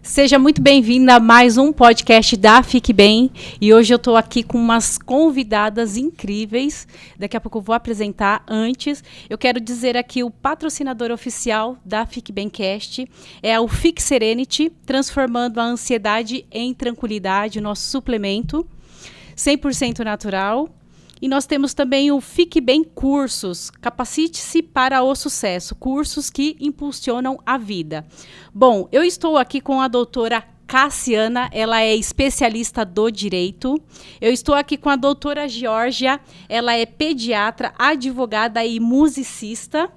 Seja muito bem-vinda a mais um podcast da Fique Bem. E hoje eu estou aqui com umas convidadas incríveis. Daqui a pouco eu vou apresentar. Antes, eu quero dizer aqui o patrocinador oficial da Fique Bem Cast é o Fique Serenity, transformando a ansiedade em tranquilidade, nosso suplemento 100% natural. E nós temos também o Fique Bem Cursos, capacite-se para o sucesso, cursos que impulsionam a vida. Bom, eu estou aqui com a doutora Cassiana, ela é especialista do direito. Eu estou aqui com a doutora Georgia, ela é pediatra, advogada e musicista.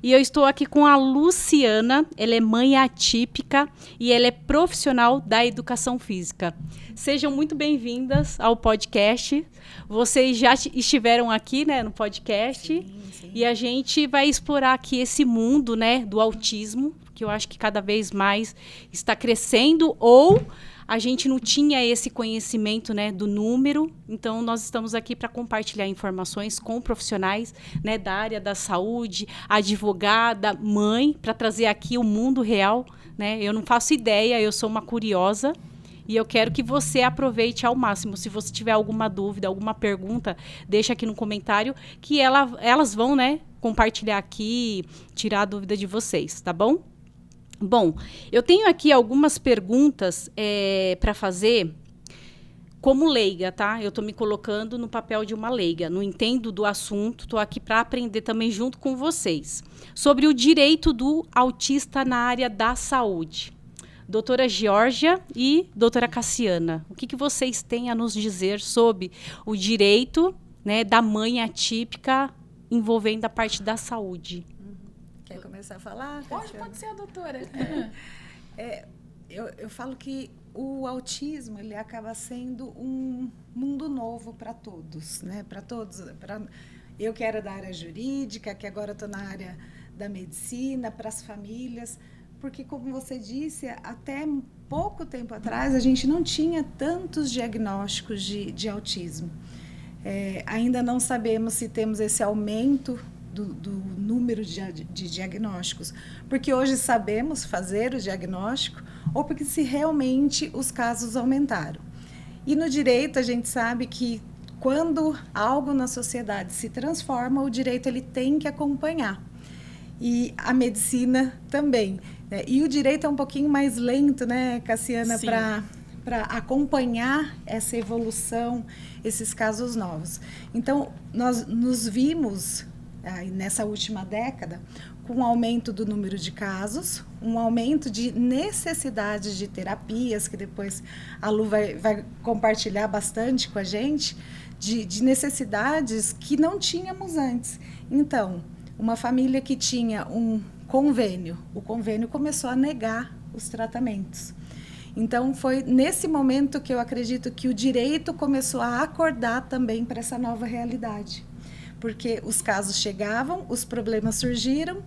E eu estou aqui com a Luciana, ela é mãe atípica e ela é profissional da educação física. Sejam muito bem-vindas ao podcast. Vocês já estiveram aqui, né, no podcast. Sim. E a gente vai explorar aqui esse mundo, né, do autismo, que eu acho que cada vez mais está crescendo, ou a gente não tinha esse conhecimento, né, do número. Então, nós estamos aqui para compartilhar informações com profissionais, né, da área da saúde, advogada, mãe, para trazer aqui o mundo real. Né? Eu não faço ideia, eu sou uma curiosa e eu quero que você aproveite ao máximo. Se você tiver alguma dúvida, alguma pergunta, deixa aqui no comentário que elas vão, né, compartilhar aqui, tirar a dúvida de vocês, tá bom? Bom, eu tenho aqui algumas perguntas para fazer como leiga, tá? Eu estou me colocando no papel de uma leiga, não entendo do assunto, estou aqui para aprender também junto com vocês. Sobre o direito do autista na área da saúde. Doutora Georgia e doutora Cassiana, o que vocês têm a nos dizer sobre o direito, né, da mãe atípica envolvendo a parte da saúde? Quer começar a falar? Pode ser a doutora. Eu falo que o autismo ele acaba sendo um mundo novo para todos, né? Para todos. Eu que era da área jurídica, que agora estou na área da medicina, para as famílias, porque, como você disse, até pouco tempo atrás a gente não tinha tantos diagnósticos de autismo. Ainda não sabemos se temos esse aumento do número de diagnósticos, porque hoje sabemos fazer o diagnóstico ou porque se realmente os casos aumentaram. E no direito a gente sabe que quando algo na sociedade se transforma, o direito ele tem que acompanhar. E a medicina também. Né? E o direito é um pouquinho mais lento, né, Cassiana, para acompanhar essa evolução, esses casos novos. Então, nós nos vimos nessa última década, com um aumento do número de casos, um aumento de necessidades de terapias, que depois a Lu vai compartilhar bastante com a gente, de necessidades que não tínhamos antes. Então, uma família que tinha um convênio, o convênio começou a negar os tratamentos. Então, foi nesse momento que eu acredito que o direito começou a acordar também para essa nova realidade. Porque os casos chegavam, os problemas surgiram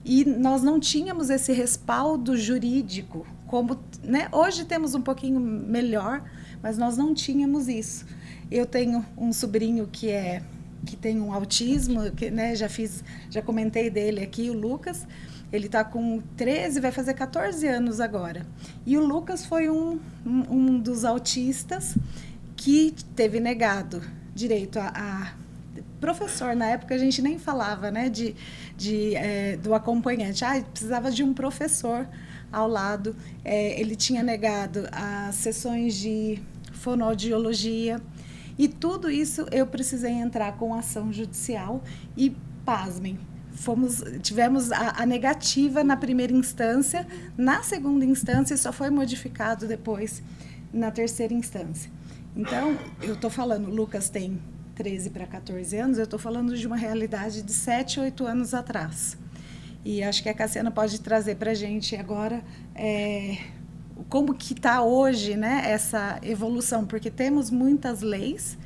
e nós não tínhamos esse respaldo jurídico. Como, né, hoje temos um pouquinho melhor, mas nós não tínhamos isso. Eu tenho um sobrinho que tem um autismo, que, né, já comentei dele aqui, o Lucas. Ele está com 13, vai fazer 14 anos agora. E o Lucas foi um dos autistas que teve negado direito a professor. Na época a gente nem falava, né, do acompanhante. Precisava de um professor ao lado. Ele tinha negado as sessões de fonoaudiologia. E tudo isso eu precisei entrar com ação judicial e, pasmem, tivemos a negativa na primeira instância, na segunda instância só foi modificado depois na terceira instância. Então, eu estou falando, o Lucas tem 13 para 14 anos, eu estou falando de uma realidade de 7, 8 anos atrás. E acho que a Cassiana pode trazer para a gente agora como que está hoje, né, essa evolução, porque temos muitas leis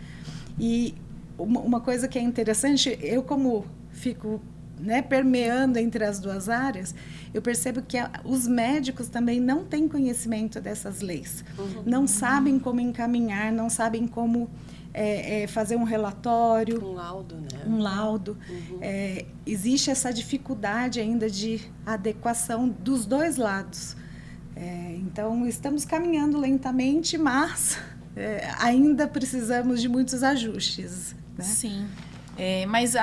e uma coisa que é interessante, eu como fico, né, permeando entre as duas áreas, eu percebo que os médicos também não têm conhecimento dessas leis, não sabem como encaminhar, não sabem como fazer um relatório. Um laudo, né? Um laudo. Existe essa dificuldade ainda de adequação dos dois lados. Então, estamos caminhando lentamente, mas ainda precisamos de muitos ajustes, né? Sim. Mas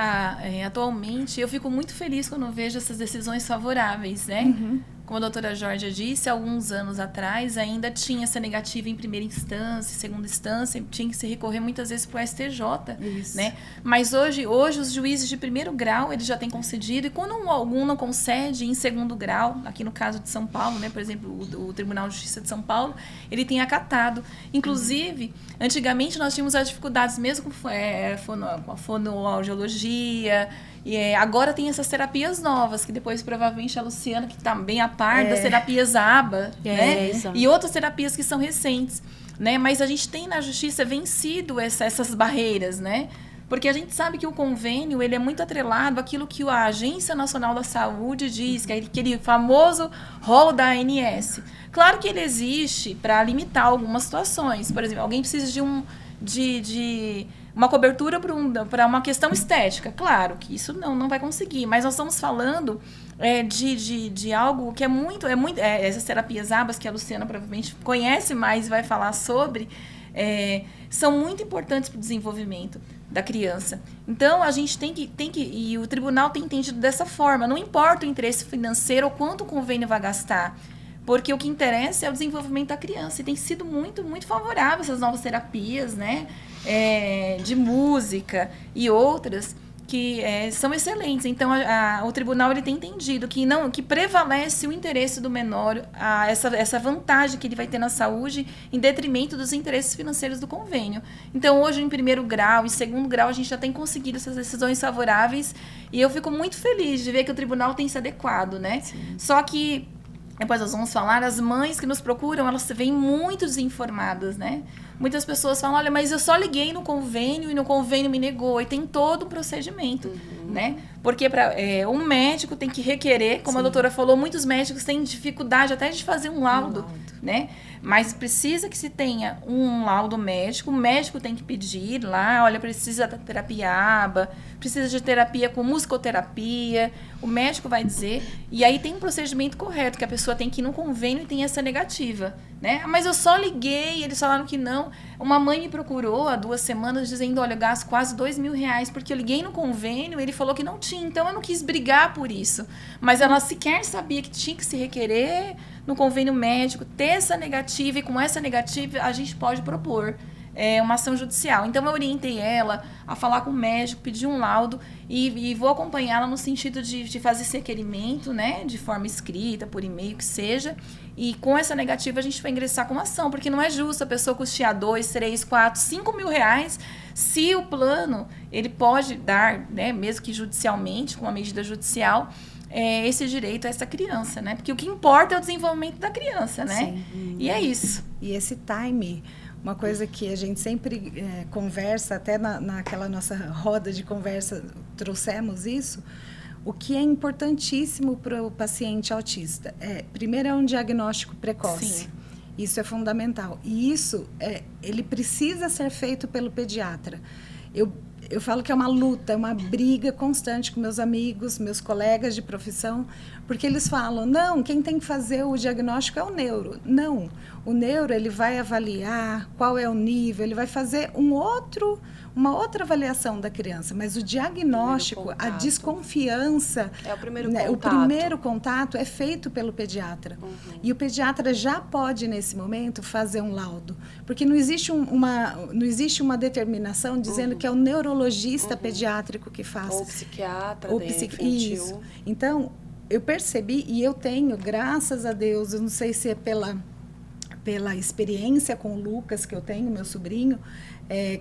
atualmente eu fico muito feliz quando vejo essas decisões favoráveis, né? Uhum. Como a doutora Georgia disse, alguns anos atrás ainda tinha essa negativa em primeira instância, segunda instância, tinha que se recorrer muitas vezes para o STJ, Isso. né? Mas hoje os juízes de primeiro grau, eles já têm concedido, e quando algum não concede em segundo grau, aqui no caso de São Paulo, né? Por exemplo, o Tribunal de Justiça de São Paulo, ele tem acatado. Inclusive, antigamente nós tínhamos as dificuldades mesmo com a fonoaudiologia. Agora tem essas terapias novas, que depois provavelmente a Luciana, que está bem a par das terapias ABA, né? Exato. E outras terapias que são recentes, né? Mas a gente tem na justiça vencido essas barreiras, né? Porque a gente sabe que o convênio ele é muito atrelado àquilo que a Agência Nacional da Saúde diz, que é aquele famoso rol da ANS. Claro que ele existe para limitar algumas situações. Por exemplo, alguém precisa de uma cobertura para uma questão estética. Claro que isso não vai conseguir, mas nós estamos falando de algo que é muito essas terapias ABAs, que a Luciana provavelmente conhece mais e vai falar sobre, são muito importantes para o desenvolvimento da criança. Então, a gente tem que e o tribunal tem entendido dessa forma, não importa o interesse financeiro ou quanto o convênio vai gastar, porque o que interessa é o desenvolvimento da criança. E tem sido muito, muito favorável essas novas terapias, né? De música e outras que são excelentes. Então, o tribunal ele tem entendido que prevalece o interesse do menor, essa vantagem que ele vai ter na saúde, em detrimento dos interesses financeiros do convênio. Então, hoje, em primeiro grau e segundo grau, a gente já tem conseguido essas decisões favoráveis, e eu fico muito feliz de ver que o tribunal tem se adequado, né? Sim. Só que depois nós vamos falar, as mães que nos procuram, elas vêm muito desinformadas, né? Muitas pessoas falam, olha, mas eu só liguei no convênio e no convênio me negou. E tem todo o procedimento, né? Porque um médico tem que requerer, como a doutora falou, muitos médicos têm dificuldade até de fazer um laudo, né? Mas precisa que se tenha um laudo médico, o médico tem que pedir lá, olha, precisa da terapia ABA, precisa de terapia com musicoterapia, o médico vai dizer, e aí tem um procedimento correto, que a pessoa tem que ir no convênio e tem essa negativa, né? Mas eu só liguei, eles falaram que não. Uma mãe me procurou há 2 semanas dizendo, olha, eu gasto quase R$2.000, porque eu liguei no convênio e ele falou que não tinha, então eu não quis brigar por isso. Mas ela sequer sabia que tinha que se requerer no convênio médico, ter essa negativa, e com essa negativa a gente pode propor uma ação judicial. Então eu orientei ela a falar com o médico, pedir um laudo e vou acompanhá-la no sentido de fazer esse requerimento, né, de forma escrita, por e-mail, que seja, e com essa negativa a gente vai ingressar com uma ação, porque não é justo a pessoa custear 2, 3, 4, 5 mil reais, se o plano ele pode dar, né, mesmo que judicialmente, com uma medida judicial, esse direito a essa criança, né? Porque o que importa é o desenvolvimento da criança, né? Sim. E é isso. E esse time, uma coisa que a gente sempre conversa, até naquela nossa roda de conversa trouxemos isso, o que é importantíssimo para o paciente autista. Primeiro é um diagnóstico precoce. Sim. Isso é fundamental. E isso, ele precisa ser feito pelo pediatra. Eu falo que é uma luta, é uma briga constante com meus amigos, meus colegas de profissão, porque eles falam, não, quem tem que fazer o diagnóstico é o neuro. Não, o neuro ele vai avaliar qual é o nível, ele vai fazer uma outra avaliação da criança, mas o diagnóstico, a desconfiança, é o primeiro né, contato. O primeiro contato é feito pelo pediatra. E o pediatra já pode, nesse momento, fazer um laudo, porque não existe uma determinação dizendo que é o neurologista pediátrico que faça. Ou psiquiatra, Ou infantil. Isso. Então, eu percebi, e eu tenho, graças a Deus, eu não sei se é pela experiência com o Lucas, que eu tenho, meu sobrinho,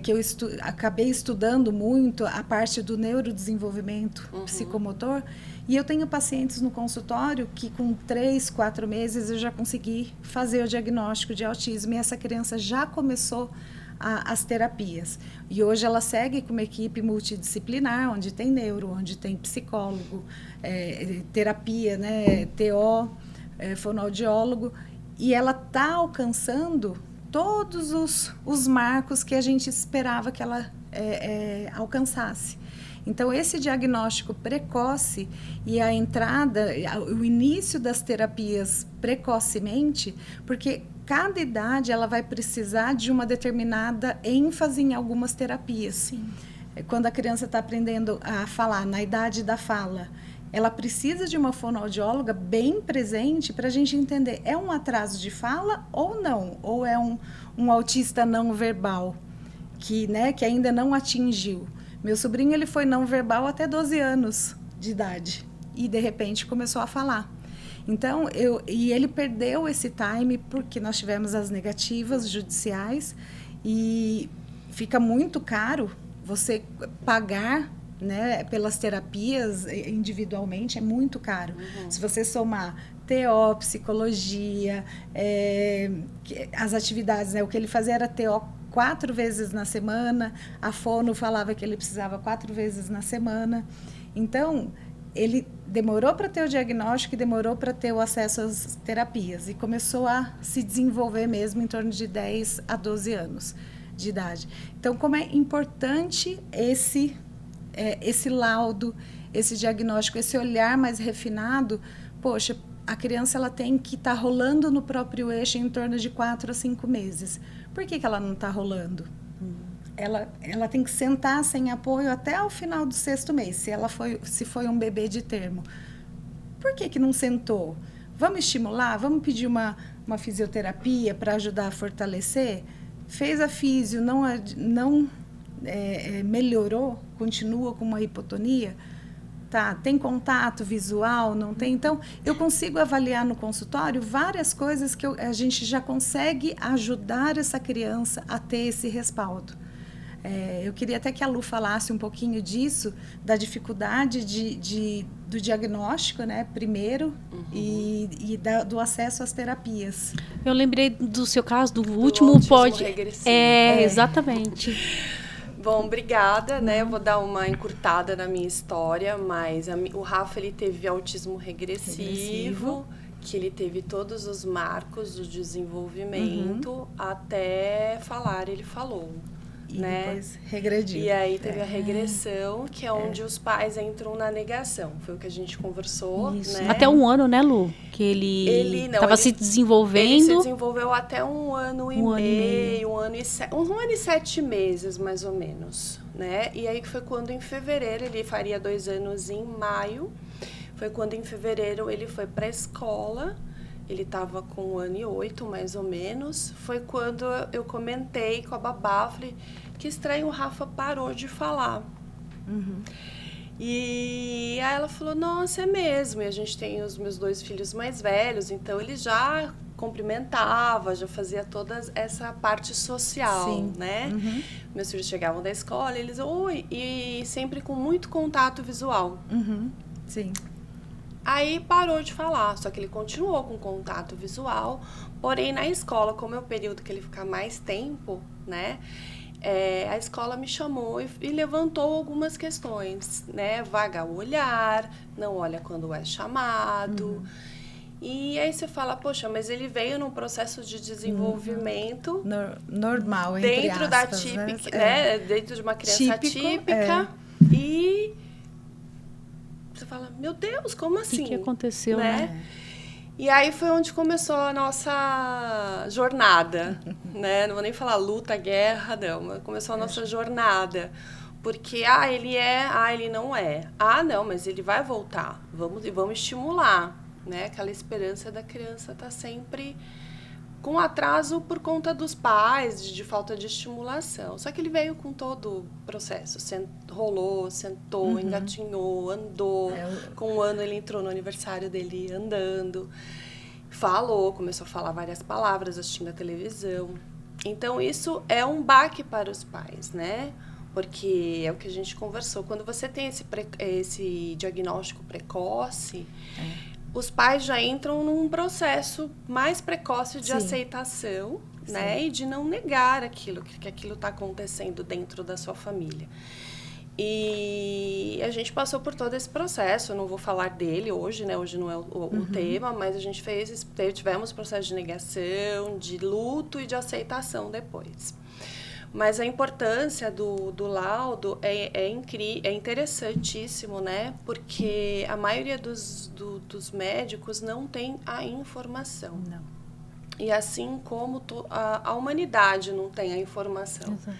que eu acabei estudando muito a parte do neurodesenvolvimento psicomotor, e eu tenho pacientes no consultório que com 3, 4 meses eu já consegui fazer o diagnóstico de autismo, e essa criança já começou as terapias. E hoje ela segue com uma equipe multidisciplinar, onde tem neuro, onde tem psicólogo, terapia, né, TO, fonoaudiólogo, e ela está alcançando todos os marcos que a gente esperava que ela alcançasse. Então, esse diagnóstico precoce e a entrada, o início das terapias precocemente, porque cada idade ela vai precisar de uma determinada ênfase em algumas terapias. Sim. Quando a criança está aprendendo a falar, na idade da fala, ela precisa de uma fonoaudióloga bem presente para a gente entender, é um atraso de fala ou não? Ou é um autista não verbal, que ainda não atingiu? Meu sobrinho ele foi não verbal até 12 anos de idade e, de repente, começou a falar. Então, ele perdeu esse time porque nós tivemos as negativas judiciais e fica muito caro você pagar, né, pelas terapias individualmente, é muito caro. Se você somar TO, psicologia, as atividades, né, o que ele fazia era TO 4 vezes na semana, a fono falava que ele precisava 4 vezes na semana. Então, ele demorou para ter o diagnóstico e demorou para ter o acesso às terapias. E começou a se desenvolver mesmo em torno de 10 a 12 anos de idade. Então, como é importante esse laudo, esse diagnóstico, esse olhar mais refinado, poxa, a criança ela tem que estar rolando no próprio eixo em torno de 4 a 5 meses. Por que ela não está rolando? Ela tem que sentar sem apoio até o final do 6º mês, se foi um bebê de termo. Por que não sentou? Vamos estimular? Vamos pedir uma fisioterapia para ajudar a fortalecer? Fez a físio, não melhorou, continua com uma hipotonia? Tá, tem contato visual, não tem? Então, eu consigo avaliar no consultório várias coisas que a gente já consegue ajudar essa criança a ter esse respaldo. Eu queria até que a Lu falasse um pouquinho disso, da dificuldade do diagnóstico, né, primeiro, e do acesso às terapias. Eu lembrei do seu caso, do último regressivo. Exatamente. Bom, obrigada, né? Eu vou dar uma encurtada na minha história, mas o Rafa, ele teve autismo regressivo, que ele teve todos os marcos do desenvolvimento, até falar, ele falou. E né? depois regrediu. E aí teve a regressão, que é onde os pais entram na negação. Foi o que a gente conversou, Isso. né? Até 1 ano, né, Lu? Que ele estava se desenvolvendo. Ele se desenvolveu até 1 ano e meio, 1 ano e 7 meses, mais ou menos, né? E aí foi quando, em fevereiro, ele faria 2 anos em maio. Foi quando, em fevereiro, ele foi para a escola. Ele estava com 1 ano e 8, mais ou menos. Foi quando eu comentei com a babá, falei, que estranho, o Rafa parou de falar. Uhum. E aí ela falou, nossa, é mesmo. E a gente tem os meus 2 filhos mais velhos, então ele já cumprimentava, já fazia toda essa parte social, Sim. né? Uhum. Meus filhos chegavam da escola, eles, oi, e sempre com muito contato visual. Uhum. Sim. Aí parou de falar, só que ele continuou com contato visual, porém na escola, como é o período que ele fica mais tempo, né, a escola me chamou e levantou algumas questões, né, vaga o olhar, não olha quando é chamado, e aí você fala, poxa, mas ele veio num processo de desenvolvimento normal, entre dentro aspas, da típica, né, dentro de uma criança típica, e você fala, meu Deus, como assim? O que aconteceu, né? E aí foi onde começou a nossa jornada, né? Não vou nem falar luta, guerra, não. Mas começou a nossa jornada. Porque, ele não é. Não, mas ele vai voltar. Vamos estimular, né? Aquela esperança da criança tá sempre com atraso por conta dos pais, de falta de estimulação. Só que ele veio com todo o processo. Rolou, sentou, engatinhou, andou. Com 1 ano ele entrou no aniversário dele andando. Falou, começou a falar várias palavras, assistindo a televisão. Então, isso é um baque para os pais, né? Porque é o que a gente conversou. Quando você tem esse diagnóstico precoce... os pais já entram num processo mais precoce de aceitação, né? E de não negar aquilo, que aquilo está acontecendo dentro da sua família. E a gente passou por todo esse processo, eu não vou falar dele hoje, né? Hoje não é o tema, mas a gente tivemos processo de negação, de luto e de aceitação depois. Mas a importância do laudo é interessantíssimo, né? Porque a maioria dos médicos não tem a informação. Não. E assim como a humanidade não tem a informação. Exato.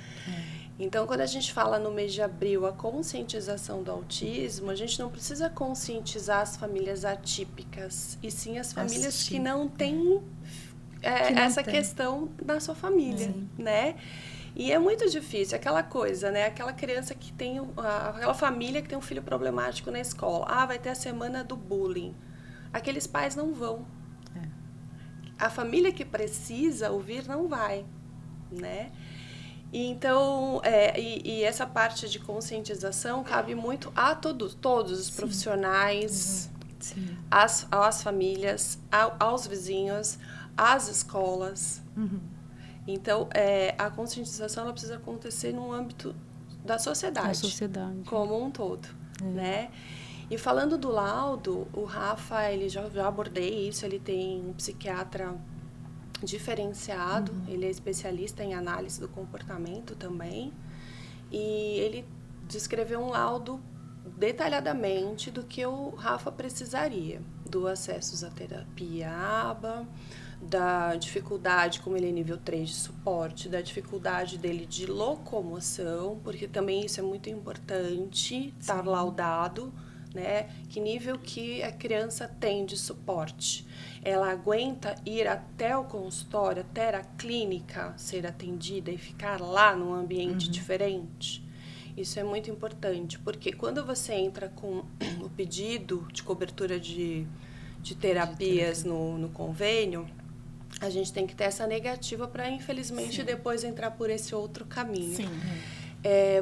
Então, quando a gente fala no mês de abril a conscientização do autismo, a gente não precisa conscientizar as famílias atípicas, e sim as famílias que não têm essa questão na sua família, né? E é muito difícil, aquela coisa, né? Aquela criança que tem, aquela família que tem um filho problemático na escola. Vai ter a semana do bullying. Aqueles pais não vão. A família que precisa ouvir não vai, né? E então, e essa parte de conscientização cabe muito a todos os profissionais, às famílias, aos vizinhos, às escolas. Então, a conscientização ela precisa acontecer no âmbito da sociedade, como um todo, né? E falando do laudo, o Rafa, ele já abordei isso, ele tem um psiquiatra diferenciado, ele é especialista em análise do comportamento também, e ele descreveu um laudo detalhadamente do que o Rafa precisaria, do acesso à terapia ABA, da dificuldade, como ele é nível 3 de suporte, da dificuldade dele de locomoção, porque também isso é muito importante, estar laudado, né? Que nível que a criança tem de suporte. Ela aguenta ir até o consultório, até a clínica, ser atendida e ficar lá num ambiente diferente? Isso é muito importante, porque quando você entra com o pedido de cobertura de terapias no convênio, a gente tem que ter essa negativa para, infelizmente, depois entrar por esse outro caminho. Sim.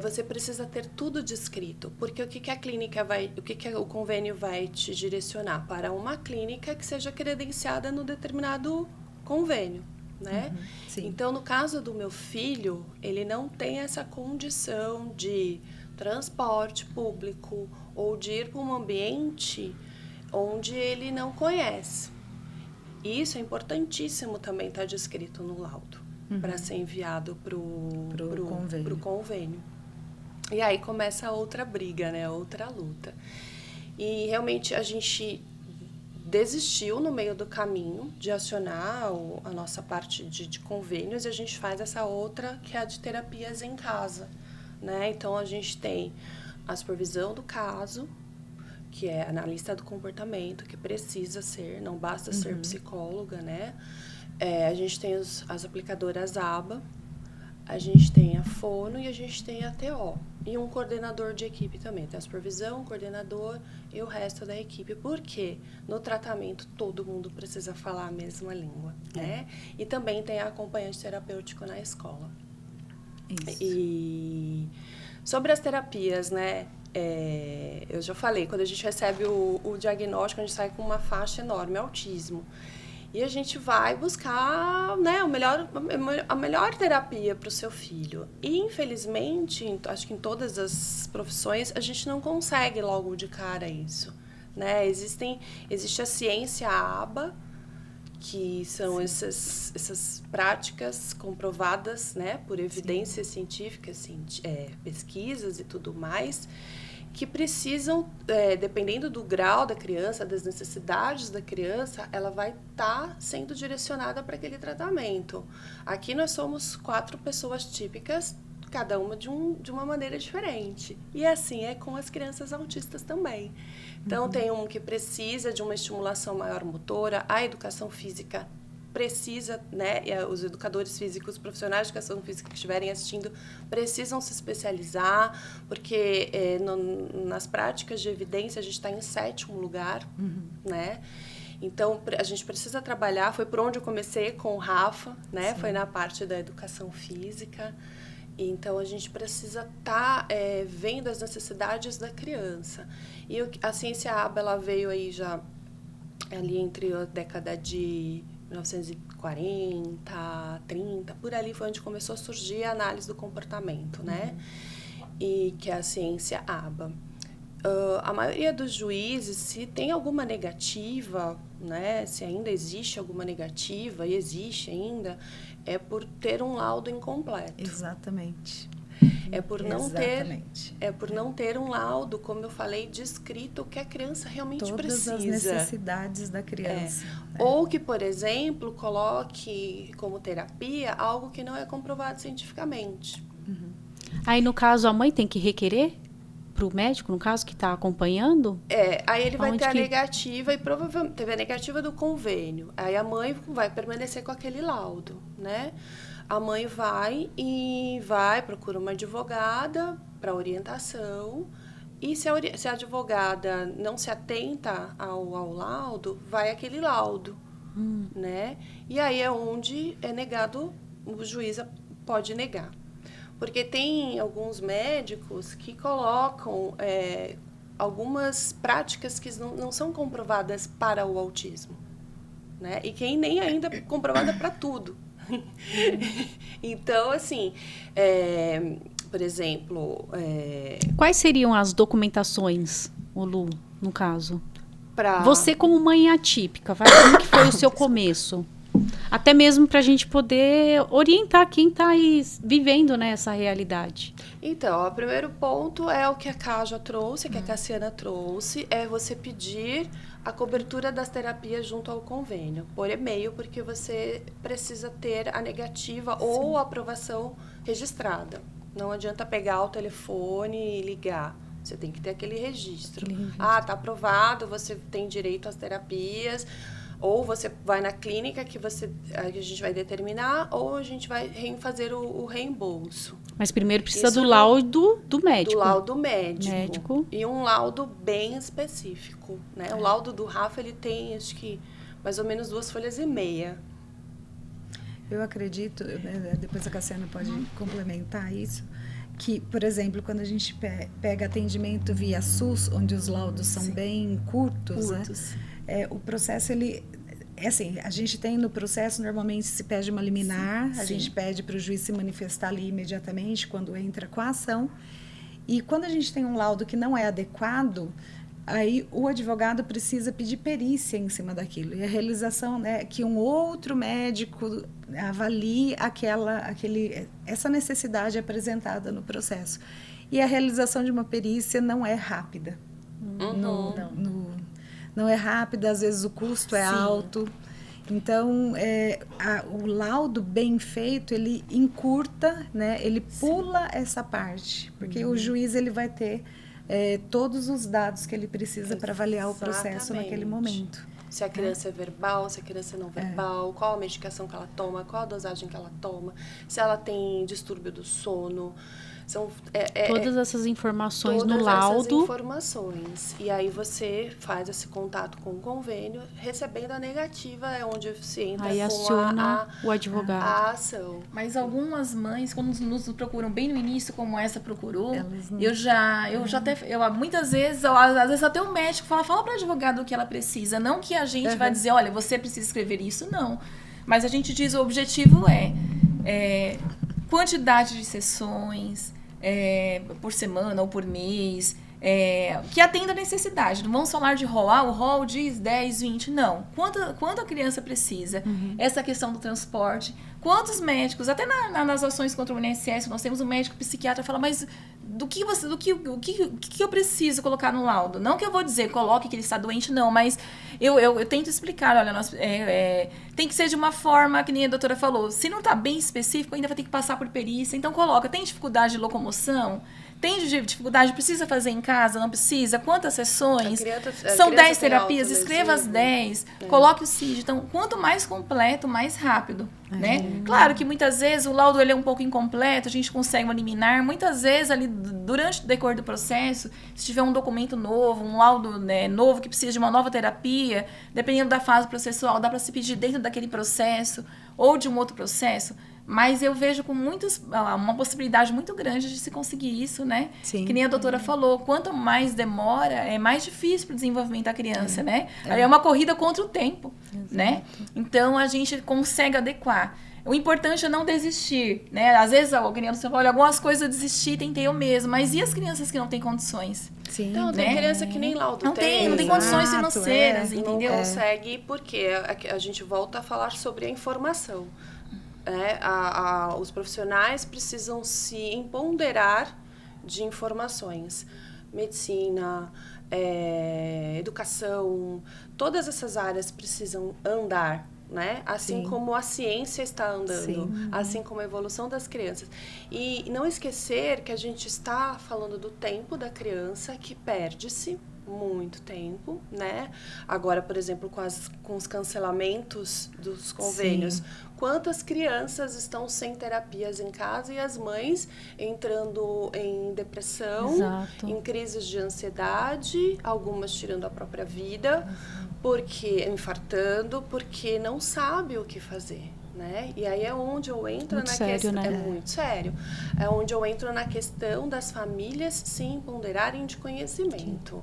Você precisa ter tudo descrito, porque o que a clínica o que o convênio vai te direcionar? Para uma clínica que seja credenciada no determinado convênio, né? Então, no caso do meu filho, ele não tem essa condição de transporte público ou de ir para um ambiente onde ele não conhece. E isso é importantíssimo também estar descrito no laudo, para ser enviado para o convênio. E aí começa outra briga, né? Outra luta. E realmente a gente desistiu no meio do caminho de acionar a nossa parte de convênios, e a gente faz essa outra, que é a de terapias em casa, né? Então, a gente tem a supervisão do caso, que é analista do comportamento, que precisa ser, não basta ser psicóloga, né? A gente tem as aplicadoras ABA, a gente tem a fono e a gente tem a TO. E um coordenador de equipe também. Tem a supervisão, o coordenador e o resto da equipe. Porque no tratamento todo mundo precisa falar a mesma língua, né? E também tem a acompanhante terapêutico na escola. Isso. E sobre as terapias, né? Eu já falei, quando a gente recebe o diagnóstico, a gente sai com uma faixa enorme, autismo. E a gente vai buscar, né, a melhor terapia para o seu filho. E, infelizmente, acho que em todas as profissões, a gente não consegue logo de cara isso, né? Existe a ciência ABA, que são essas práticas comprovadas, né, por evidências científicas, pesquisas e tudo mais, que precisam, dependendo do grau da criança, das necessidades da criança, ela vai estar sendo direcionada para aquele tratamento. Aqui nós somos 4 pessoas típicas, cada uma de uma maneira diferente. E assim é com as crianças autistas também. Então, tem um que precisa de uma estimulação maior motora, a educação física precisa, né, os educadores físicos, profissionais de educação física que estiverem assistindo, precisam se especializar, porque nas práticas de evidência a gente está em 7º lugar, né? Então, a gente precisa trabalhar, foi por onde eu comecei com o Rafa, né? Sim. Foi na parte da educação física. Então, a gente precisa estar vendo as necessidades da criança. E a ciência ABA, ela veio aí já ali entre a década de 1940, 30, por ali foi onde começou a surgir a análise do comportamento, né? E que é a ciência ABA. a maioria dos juízes, se tem alguma negativa, né, se ainda existe alguma negativa, e existe ainda, é por ter um laudo incompleto. Exatamente. É por não Exatamente. ter um laudo, como eu falei, descrito o que a criança realmente Todas precisa. as necessidades da criança. Ou que, por exemplo, coloque como terapia algo que não é comprovado cientificamente. Aí, no caso, a mãe tem que requerer para o médico, no caso, que está acompanhando? Aí ele vai Aonde ter a que- negativa e provavelmente teve a negativa do convênio. Aí a mãe vai permanecer com aquele laudo, né? A mãe procura uma advogada para orientação. E se a advogada não se atenta ao laudo, vai aquele laudo, né? E aí é onde é negado, o juiz pode negar. Porque tem alguns médicos que colocam algumas práticas que não são comprovadas para o autismo, né? E que nem ainda é comprovada para tudo. Então, assim, por exemplo... Quais seriam as documentações, Lu, no caso? pra... Você como mãe atípica, como que foi o seu começo? Até mesmo para a gente poder orientar quem está aí vivendo, né, essa realidade. Então, o primeiro ponto é o que a Ká já trouxe, que a Cassiana trouxe, é você pedir a cobertura das terapias junto ao convênio, por e-mail, porque você precisa ter a negativa ou a aprovação registrada. Não adianta pegar o telefone e ligar. Você tem que ter aquele registro. Tá aprovado, você tem direito às terapias, ou você vai na clínica que a gente vai determinar, ou a gente vai fazer o reembolso. Mas primeiro precisa Isso do laudo do médico. Do laudo médico. Médico. E um laudo bem específico, né? O laudo do Rafa, ele tem, acho que, mais ou menos 2,5 folhas. Eu acredito, né, depois a Cassiana pode complementar isso, que, por exemplo, quando a gente pega atendimento via SUS, onde os laudos são bem curtos. Né? O processo, ele... assim, a gente tem no processo, normalmente se pede uma liminar, a gente pede para o juiz se manifestar ali imediatamente quando entra com a ação. E quando a gente tem um laudo que não é adequado, aí o advogado precisa pedir perícia em cima daquilo. E a realização, né, que um outro médico avalie essa necessidade apresentada no processo. E a realização de uma perícia não é rápida. Não é rápida, às vezes o custo é alto. Então, o laudo bem feito, ele encurta, né? Ele pula essa parte, porque o juiz ele vai ter todos os dados que ele precisa para avaliar o processo naquele momento. Se a criança é verbal, se a criança é não verbal, qual a medicação que ela toma, qual a dosagem que ela toma, se ela tem distúrbio do sono. Todas essas informações todas no laudo. Essas informações. E aí você faz esse contato com o convênio, recebendo a negativa, é onde você entra aí com aciona o advogado. a ação. Mas algumas mães, quando nos procuram bem no início, como essa procurou, muitas vezes, às vezes até o médico fala para o advogado o que ela precisa. Não que a gente vai dizer, olha, você precisa escrever isso, não. Mas a gente diz, o objetivo é quantidade de sessões por semana ou por mês, que atenda a necessidade. Não vamos falar de rol. O rol diz 10, 20. Não. Quanto a criança precisa? Essa questão do transporte. Quantos médicos, até nas ações contra o INSS, nós temos um médico psiquiatra que fala, mas o que eu preciso colocar no laudo? Não que eu vou dizer, coloque que ele está doente, não, mas eu tento explicar, olha, tem que ser de uma forma, que nem a doutora falou, se não está bem específico, ainda vai ter que passar por perícia, então coloca, tem dificuldade de locomoção? Tem dificuldade, precisa fazer em casa, não precisa? Quantas sessões? São 10 terapias, escreva as 10, coloque o CID. Então, quanto mais completo, mais rápido, né? Claro que muitas vezes o laudo ele é um pouco incompleto, a gente consegue eliminar. Muitas vezes, ali, durante o decorrer do processo, se tiver um documento novo, um laudo novo que precisa de uma nova terapia, dependendo da fase processual, dá para se pedir dentro daquele processo ou de um outro processo. Mas eu vejo com uma possibilidade muito grande de se conseguir isso, né? Sim. Que nem a doutora falou, quanto mais demora, é mais difícil para o desenvolvimento da criança, né? É uma corrida contra o tempo, né? Então, a gente consegue adequar. O importante é não desistir, né? Às vezes a criança fala, olha, algumas coisas eu desisti, tentei eu mesmo. Mas e as crianças que não têm condições? Sim. Então, tem né? criança que nem laudo Não tem Exato, condições financeiras, é. entendeu? Não consegue, porque a gente volta a falar sobre a informação. Os profissionais precisam se empoderar de informações. Medicina, educação, todas essas áreas precisam andar, né? Assim Sim. como a ciência está andando, Sim. assim como a evolução das crianças. E não esquecer que a gente está falando do tempo da criança, que perde-se muito tempo, né? Agora, por exemplo, com os cancelamentos dos convênios, quantas crianças estão sem terapias em casa e as mães entrando em depressão, Exato. em crises de ansiedade, algumas tirando a própria vida, porque infartando, porque não sabe o que fazer. Né? E aí é onde eu entro Muito na sério, questão. né? É muito sério. É onde eu entro na questão das famílias se empoderarem de conhecimento.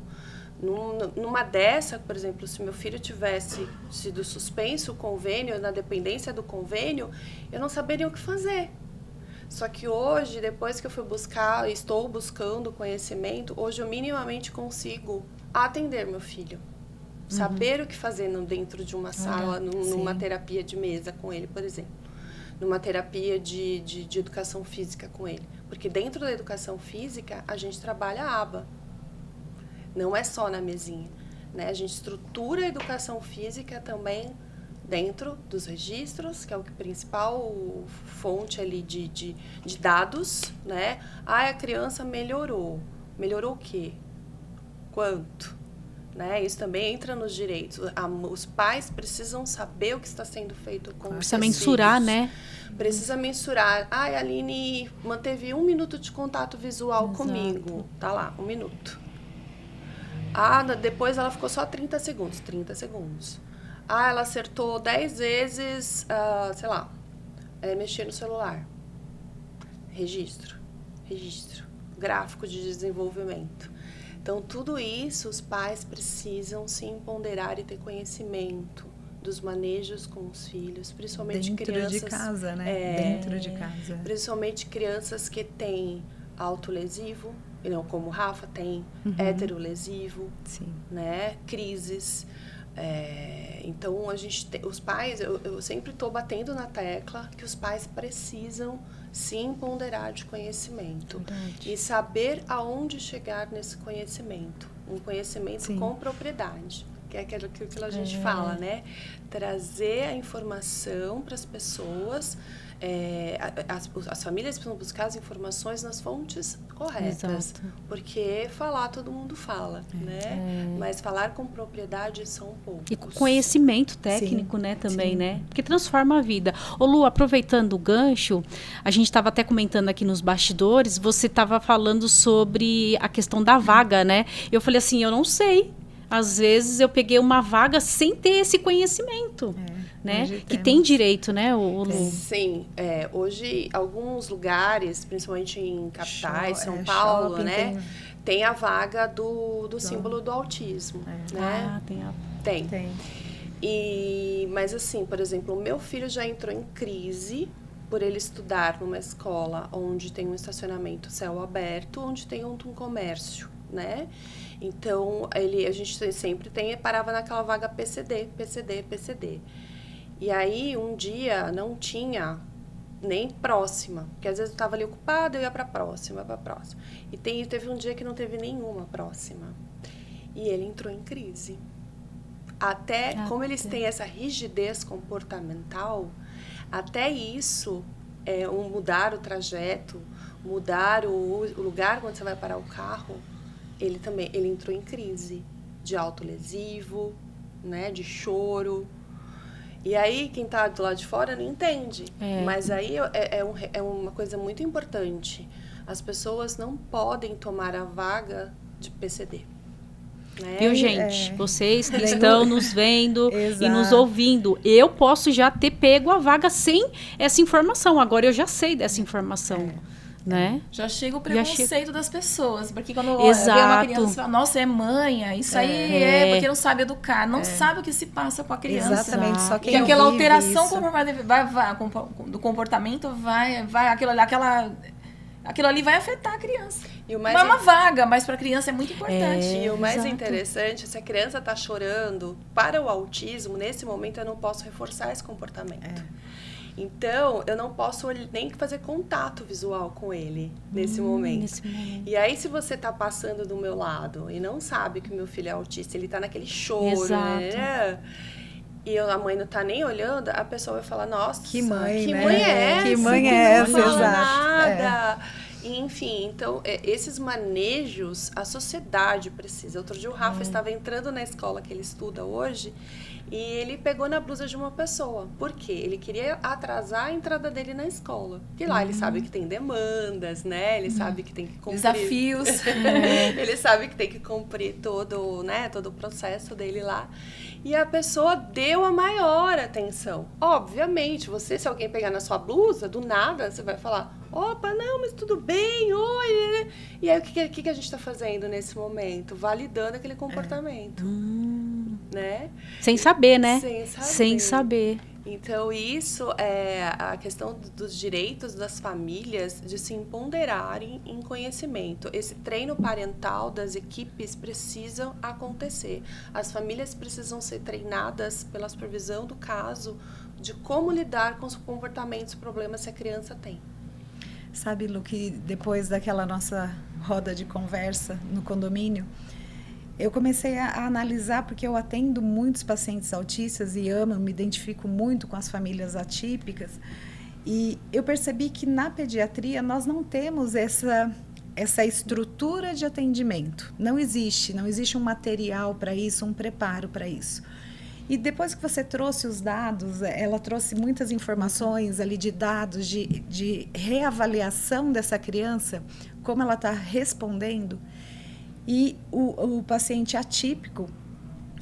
Numa dessa, por exemplo, se meu filho tivesse sido suspenso o convênio, na dependência do convênio, eu não saberia o que fazer. Só que hoje, depois que eu fui buscar, estou buscando conhecimento, hoje eu minimamente consigo atender meu filho. Saber o que fazer dentro de uma sala, numa terapia de mesa com ele, por exemplo. Numa terapia de educação física com ele. Porque dentro da educação física, a gente trabalha a aba. Não é só na mesinha. Né? A gente estrutura a educação física também dentro dos registros, que é o principal fonte ali de dados. Né? A criança melhorou. Melhorou o quê? Quanto? Né? Isso também entra nos direitos. Os pais precisam saber o que está sendo feito com os Precisa mensurar, filhos. né? Precisa mensurar. A Aline manteve 1 minuto de contato visual comigo. Tá lá, 1 minuto. Depois ela ficou só 30 segundos. 30 segundos. Ela acertou 10 vezes, sei lá, mexer no celular. Registro. Gráfico de desenvolvimento. Então, tudo isso, os pais precisam se empoderar e ter conhecimento dos manejos com os filhos, principalmente dentro crianças... de casa, né? Dentro de casa. Principalmente crianças que têm autolesivo, não, como o Rafa tem, heterolesivo, né? Crises. Então, os pais, eu sempre estou batendo na tecla que os pais precisam se empoderar de conhecimento. Verdade. E saber aonde chegar nesse conhecimento. Um conhecimento com propriedade, que é aquilo que a gente fala, né? Trazer a informação para as pessoas. As famílias precisam buscar as informações nas fontes corretas. Exato. Porque falar todo mundo fala, né? Mas falar com propriedade são poucos. E conhecimento técnico, né, também, né? Porque transforma a vida. Ô Lu, aproveitando o gancho, a gente estava até comentando aqui nos bastidores, você estava falando sobre a questão da vaga, né? Eu falei assim, eu não sei. Às vezes eu peguei uma vaga sem ter esse conhecimento. Né? Que tem direito, né, o Lu? Sim, hoje alguns lugares, principalmente em capitais, São Paulo, shopping, né, tem a vaga do símbolo do autismo, né? Tem. Mas assim, por exemplo, o meu filho já entrou em crise por ele estudar numa escola onde tem um estacionamento céu aberto, onde tem um comércio, né? Então, a gente sempre parava naquela vaga PCD. E aí, um dia, não tinha nem próxima. Porque às vezes eu estava ali ocupada, eu ia para a próxima. E teve um dia que não teve nenhuma próxima. E ele entrou em crise. Como eles têm essa rigidez comportamental, até isso, mudar o trajeto, mudar o lugar onde você vai parar o carro, ele entrou em crise de autolesivo, né, de choro. E aí, quem está do lado de fora não entende. Mas aí é uma coisa muito importante. As pessoas não podem tomar a vaga de PCD. Né? Viu, gente? Vocês que estão nos vendo e nos ouvindo, eu posso já ter pego a vaga sem essa informação. Agora eu já sei dessa informação. Né? Já chega o preconceito das pessoas, porque quando vê uma criança fala, nossa, é manha, isso aí é porque não sabe educar, não sabe o que se passa com a criança. Exatamente, só que aquela alteração do comportamento vai aquilo ali vai afetar a criança. E o Não é uma vaga, mas para a criança é muito importante. E o mais exato. interessante, se a criança está chorando, para o autismo, nesse momento eu não posso reforçar esse comportamento. Então, eu não posso nem fazer contato visual com ele nesse momento. Nesse momento. E aí, se você tá passando do meu lado e não sabe que o meu filho é autista, ele tá naquele choro, Exato. né? E a mãe não tá nem olhando, a pessoa vai falar, nossa, Que mãe, que né? mãe é essa? Que mãe é Não essa, fala exato. nada. Enfim, então, esses manejos, a sociedade precisa. Outro dia o Rafa estava entrando na escola que ele estuda hoje e ele pegou na blusa de uma pessoa. Por quê? Ele queria atrasar a entrada dele na escola. Porque lá ele sabe que tem demandas, né? Ele sabe que tem que cumprir... Desafios. Ele sabe que tem que cumprir todo, né, todo o processo dele lá. E a pessoa deu a maior atenção. Obviamente, se alguém pegar na sua blusa, do nada, você vai falar, opa, não, mas tudo bem, oi. E aí, o que a gente está fazendo nesse momento? Validando aquele comportamento, né? Sem saber, né? Sem saber. Sem saber. Então, isso é a questão dos direitos das famílias de se empoderarem em conhecimento. Esse treino parental das equipes precisam acontecer. As famílias precisam ser treinadas pela supervisão do caso de como lidar com os comportamentos e problemas que a criança tem. Sabe, Lu, que depois daquela nossa roda de conversa no condomínio, eu comecei a analisar, porque eu atendo muitos pacientes autistas e me identifico muito com as famílias atípicas, e eu percebi que na pediatria nós não temos essa estrutura de atendimento. Não existe um material para isso, um preparo para isso. E depois que você trouxe os dados, ela trouxe muitas informações ali de dados, de reavaliação dessa criança, como ela está respondendo. E o paciente atípico,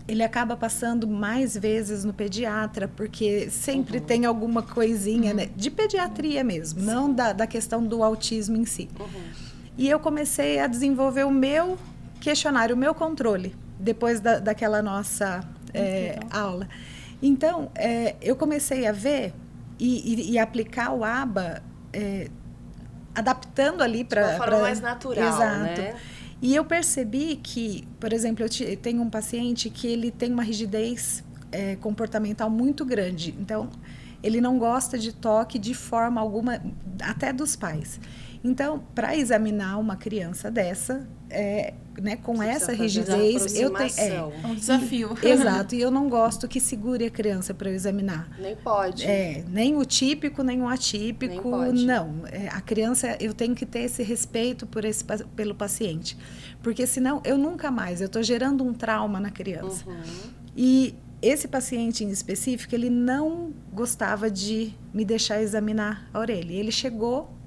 ele acaba passando mais vezes no pediatra, porque sempre tem alguma coisinha, né, de pediatria mesmo, não da questão do autismo em si. E eu comecei a desenvolver o meu questionário, o meu controle, depois daquela nossa aula. Então, eu comecei a ver e aplicar o ABA, adaptando ali para... De uma forma mais natural, exato. né? E eu percebi que, por exemplo, eu tenho um paciente que ele tem uma rigidez comportamental muito grande. Então, ele não gosta de toque de forma alguma, até dos pais. Então, para examinar uma criança dessa, né, com Você essa precisa fazer rigidez, eu tenho... É um desafio. Exato, e eu não gosto que segure a criança para eu examinar. Nem pode. Nem o típico, nem o atípico, Nem pode. não. A criança, eu tenho que ter esse respeito pelo paciente, porque senão eu nunca mais, eu estou gerando um trauma na criança. E esse paciente em específico, ele não gostava de me deixar examinar a orelha. Ele chegou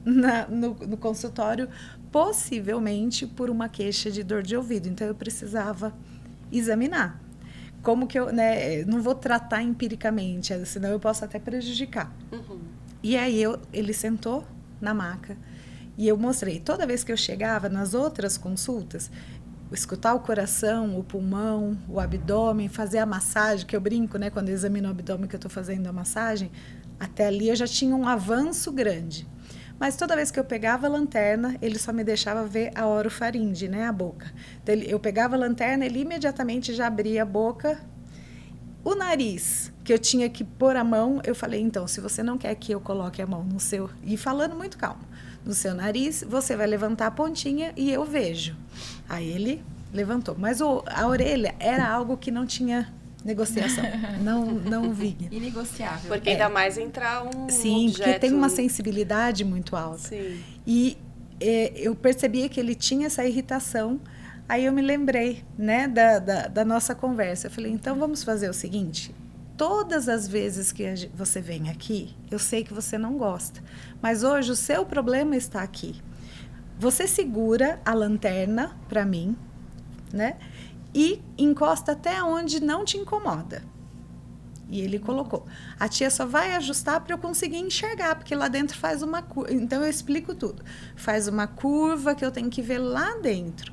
no consultório possivelmente por uma queixa de dor de ouvido, então eu precisava examinar. Como que eu, né, não vou tratar empiricamente, senão eu posso até prejudicar. E aí ele sentou na maca e eu mostrei. Toda vez que eu chegava nas outras consultas, escutar o coração, o pulmão, o abdômen, fazer a massagem, que eu brinco, né, quando eu examino o abdômen que eu estou fazendo a massagem, até ali eu já tinha um avanço grande. Mas toda vez que eu pegava a lanterna, ele só me deixava ver a orofaringe, né, a boca. Então, eu pegava a lanterna, ele imediatamente já abria a boca. O nariz, que eu tinha que pôr a mão, eu falei, então, se você não quer que eu coloque a mão no seu... E falando muito calmo, no seu nariz, você vai levantar a pontinha e eu vejo. Aí ele levantou. Mas a orelha era algo que não tinha negociação, não vinha. Inegociável. Porque ainda mais entrar um Sim, objeto... porque tem uma sensibilidade muito alta. Sim. E eu percebia que ele tinha essa irritação. Aí eu me lembrei, né, da nossa conversa. Eu falei, então vamos fazer o seguinte, todas as vezes que você vem aqui, eu sei que você não gosta, mas hoje o seu problema está aqui. Você segura a lanterna para mim, né, e encosta até onde não te incomoda. E ele colocou. A tia só vai ajustar para eu conseguir enxergar, porque lá dentro faz uma curva. Então eu explico tudo. Faz uma curva que eu tenho que ver lá dentro.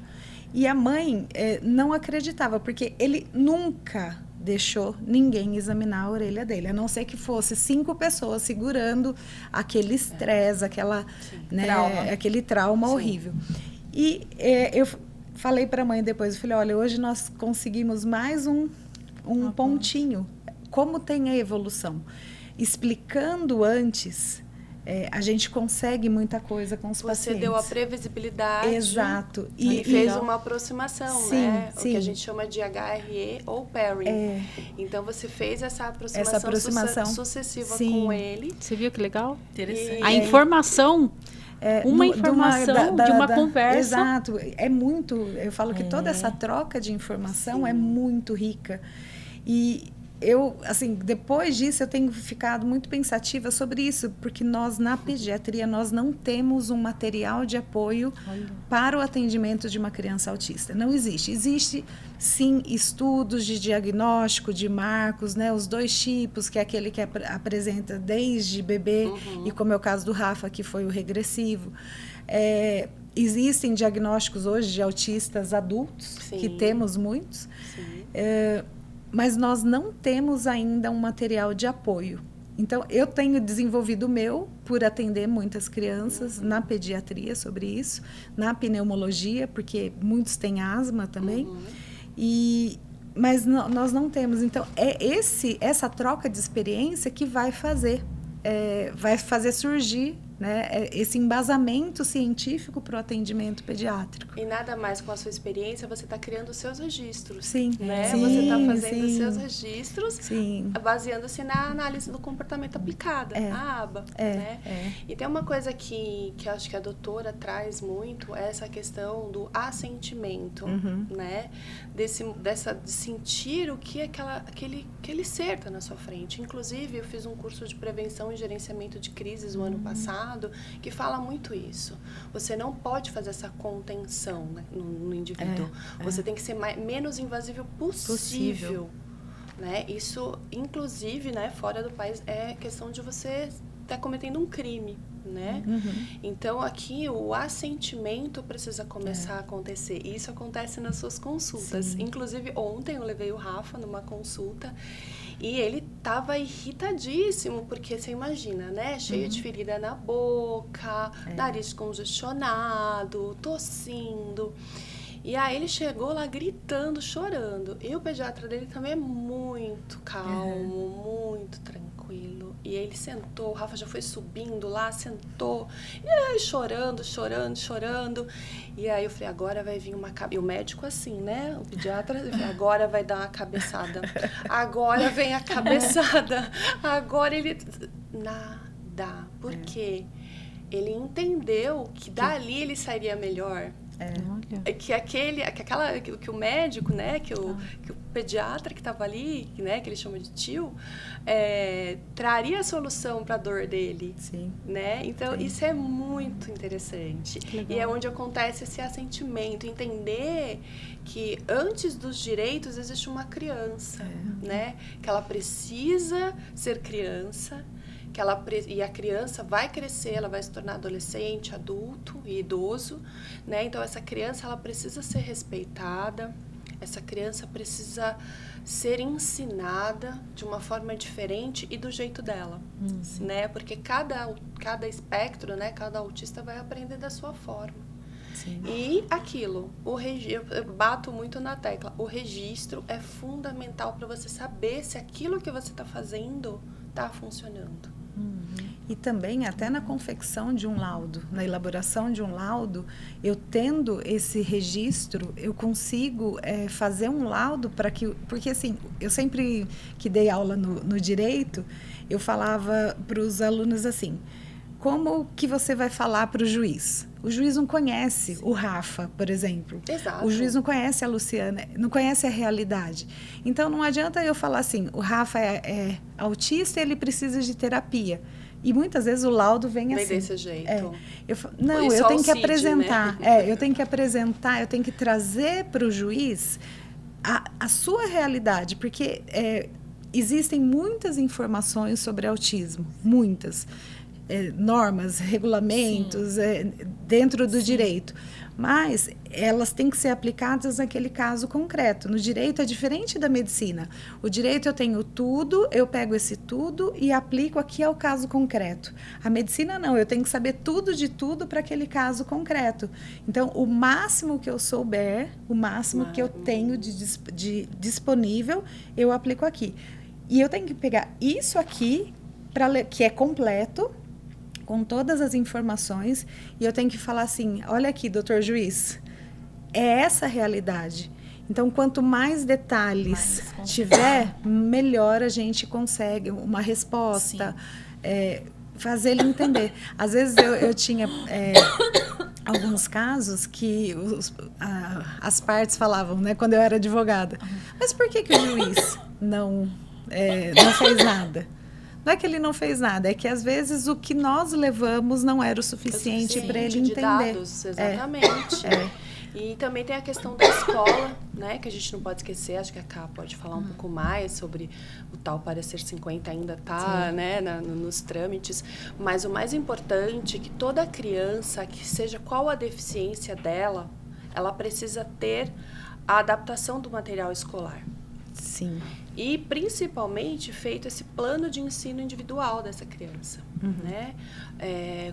E a mãe não acreditava, porque ele nunca deixou ninguém examinar a orelha dele, a não ser que fosse 5 pessoas segurando aquele estresse, aquele trauma horrível. E eu falei para a mãe depois, eu falei, olha, hoje nós conseguimos mais um pontinho. Como tem a evolução? Explicando antes, a gente consegue muita coisa com os pacientes. Você deu a previsibilidade. Exato. E fez uma aproximação, sim, né? Sim. O que a gente chama de HRE ou pairing. Então, você fez essa aproximação sucessiva sim. com ele. Você viu que legal? Interessante. A informação... uma informação de uma conversa. Exato. Eu falo que toda essa troca de informação é muito rica. E eu, assim, depois disso, eu tenho ficado muito pensativa sobre isso, porque nós, na pediatria, nós não temos um material de apoio para o atendimento de uma criança autista. Não existe. Existe, sim, estudos de diagnóstico, de marcos, né? Os 2 tipos, que é aquele que apresenta desde bebê, e como é o caso do Rafa, que foi o regressivo. Existem diagnósticos hoje de autistas adultos, sim. que temos muitos. Sim. Mas nós não temos ainda um material de apoio. Então, eu tenho desenvolvido o meu por atender muitas crianças na pediatria sobre isso, na pneumologia, porque muitos têm asma também. Mas nós não temos. Então, essa troca de experiência que vai fazer surgir, né, esse embasamento científico para o atendimento pediátrico. E nada mais, com a sua experiência, você está criando os seus registros. Sim. Né? Sim, você está fazendo sim. os seus registros, sim. baseando-se na análise do comportamento aplicada, a ABA. Né? E tem uma coisa que eu acho que a doutora traz muito, é essa questão do assentimento, né? De sentir o que aquele ser está na sua frente. Inclusive, eu fiz um curso de prevenção e gerenciamento de crises no ano passado, que fala muito isso. Você não pode fazer essa contenção, né, no indivíduo. Você tem que ser menos invasivo possível. Né? Isso, inclusive, né, fora do país, é questão de você estar cometendo um crime. Né? Então, aqui, o assentimento precisa começar a acontecer. E isso acontece nas suas consultas. Sim. Inclusive, ontem eu levei o Rafa numa consulta e ele estava irritadíssimo, porque você imagina, né? Cheio de ferida na boca, nariz congestionado, tossindo. E aí ele chegou lá gritando, chorando. E o pediatra dele também é muito calmo, muito tranquilo. E aí ele sentou, o Rafa já foi subindo lá, sentou, e aí chorando. E aí eu falei, agora vai vir uma cabeçada. E o médico assim, né? O pediatra, agora vai dar uma cabeçada. Agora vem a cabeçada. Agora ele... Nada. Por quê? Ele entendeu que dali ele sairia melhor. Que o médico, né, que o pediatra que estava ali, né, que ele chama de tio, traria a solução para a dor dele. Sim. Né? Então, isso é muito interessante. E é onde acontece esse assentimento, entender que antes dos direitos existe uma criança, né, que ela precisa ser criança, e a criança vai crescer, ela vai se tornar adolescente, adulto e idoso, né? Então, essa criança, ela precisa ser respeitada, essa criança precisa ser ensinada de uma forma diferente e do jeito dela, né? Porque cada espectro, né? Cada autista vai aprender da sua forma. Sim. E aquilo, eu bato muito na tecla, o registro é fundamental para você saber se aquilo que você está fazendo está funcionando. E também, até na confecção de um laudo, na elaboração de um laudo, eu tendo esse registro, eu consigo fazer um laudo para que... Porque, assim, eu sempre que dei aula no direito, eu falava para os alunos assim, como que você vai falar para o juiz? O juiz não conhece o Rafa, por exemplo. Exato. O juiz não conhece a Luciana, não conhece a realidade. Então, não adianta eu falar assim, o Rafa é autista e ele precisa de terapia. E muitas vezes o laudo vem assim. Vem desse jeito. Eu tenho que apresentar. Né? Eu tenho que apresentar, eu tenho que trazer para o juiz a sua realidade, porque existem muitas informações sobre autismo, muitas. normas, regulamentos dentro do direito. Mas elas têm que ser aplicadas naquele caso concreto. No direito é diferente da medicina. O direito eu tenho tudo, eu pego esse tudo e aplico aqui ao caso concreto. A medicina não, eu tenho que saber tudo de tudo para aquele caso concreto. Então, o máximo que eu souber, o máximo que eu tenho de disponível, eu aplico aqui. E eu tenho que pegar isso aqui, que é completo, com todas as informações, e eu tenho que falar assim, olha aqui, doutor juiz, é essa a realidade. Então, quanto mais detalhes tiver, melhor a gente consegue uma resposta, fazer ele entender. Às vezes eu tinha alguns casos que as partes falavam, né, quando eu era advogada, mas por que o juiz não fez nada? Não é que ele não fez nada, é que às vezes o que nós levamos não era o suficiente para ele entender. Dados, exatamente. E também tem a questão da escola, né, que a gente não pode esquecer, acho que a Ká pode falar um pouco mais sobre o tal parecer 50 ainda está, né, nos trâmites, mas o mais importante é que toda criança, que seja qual a deficiência dela, ela precisa ter a adaptação do material escolar. Sim. E, principalmente, feito esse plano de ensino individual dessa criança, né?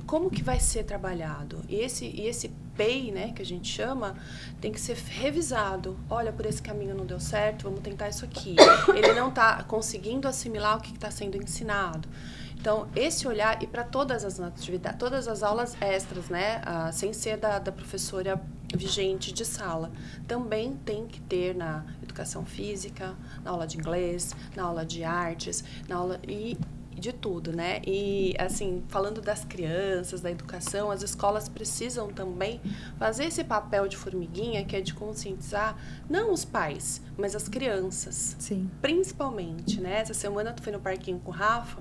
Como que vai ser trabalhado? E esse PEI, né, que a gente chama, tem que ser revisado. Olha, por esse caminho não deu certo, vamos tentar isso aqui. Ele não está conseguindo assimilar o que está sendo ensinado. Então, esse olhar, e para todas as atividades, todas as aulas extras, né, sem ser da professora vigente de sala, também tem que ter na educação física, na aula de inglês, na aula de artes, na aula e de tudo, né? E, assim, falando das crianças, da educação, as escolas precisam também fazer esse papel de formiguinha, que é de conscientizar, não os pais, mas as crianças. Sim. Principalmente, né? Essa semana eu fui no parquinho com o Rafa,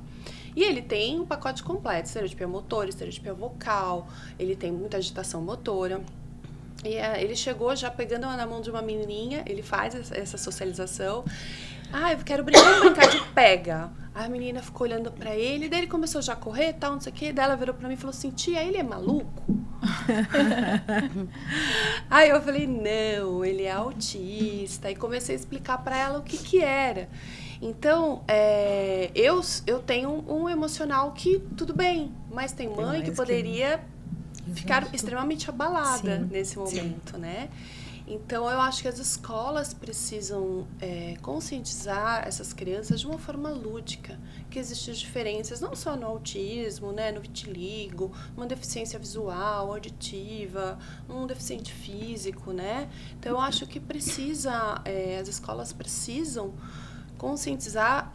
e ele tem um pacote completo, estereotipia motora, estereotipia vocal, ele tem muita agitação motora. E ele chegou já pegando na mão de uma menininha, ele faz essa socialização. Eu quero brincar de pega. A menina ficou olhando pra ele, daí ele começou já a correr, tal, não sei o quê. Daí ela virou pra mim e falou assim, tia, ele é maluco? Aí eu falei, não, ele é autista. E comecei a explicar pra ela o que era. Então, eu tenho um emocional que tudo bem, mas tem mãe que poderia ficar extremamente abalada nesse momento, né? Então, eu acho que as escolas precisam conscientizar essas crianças de uma forma lúdica, que existem diferenças, não só no autismo, né, no vitiligo, uma deficiência visual, auditiva, um deficiente físico, né? Então, eu acho que as escolas precisam conscientizar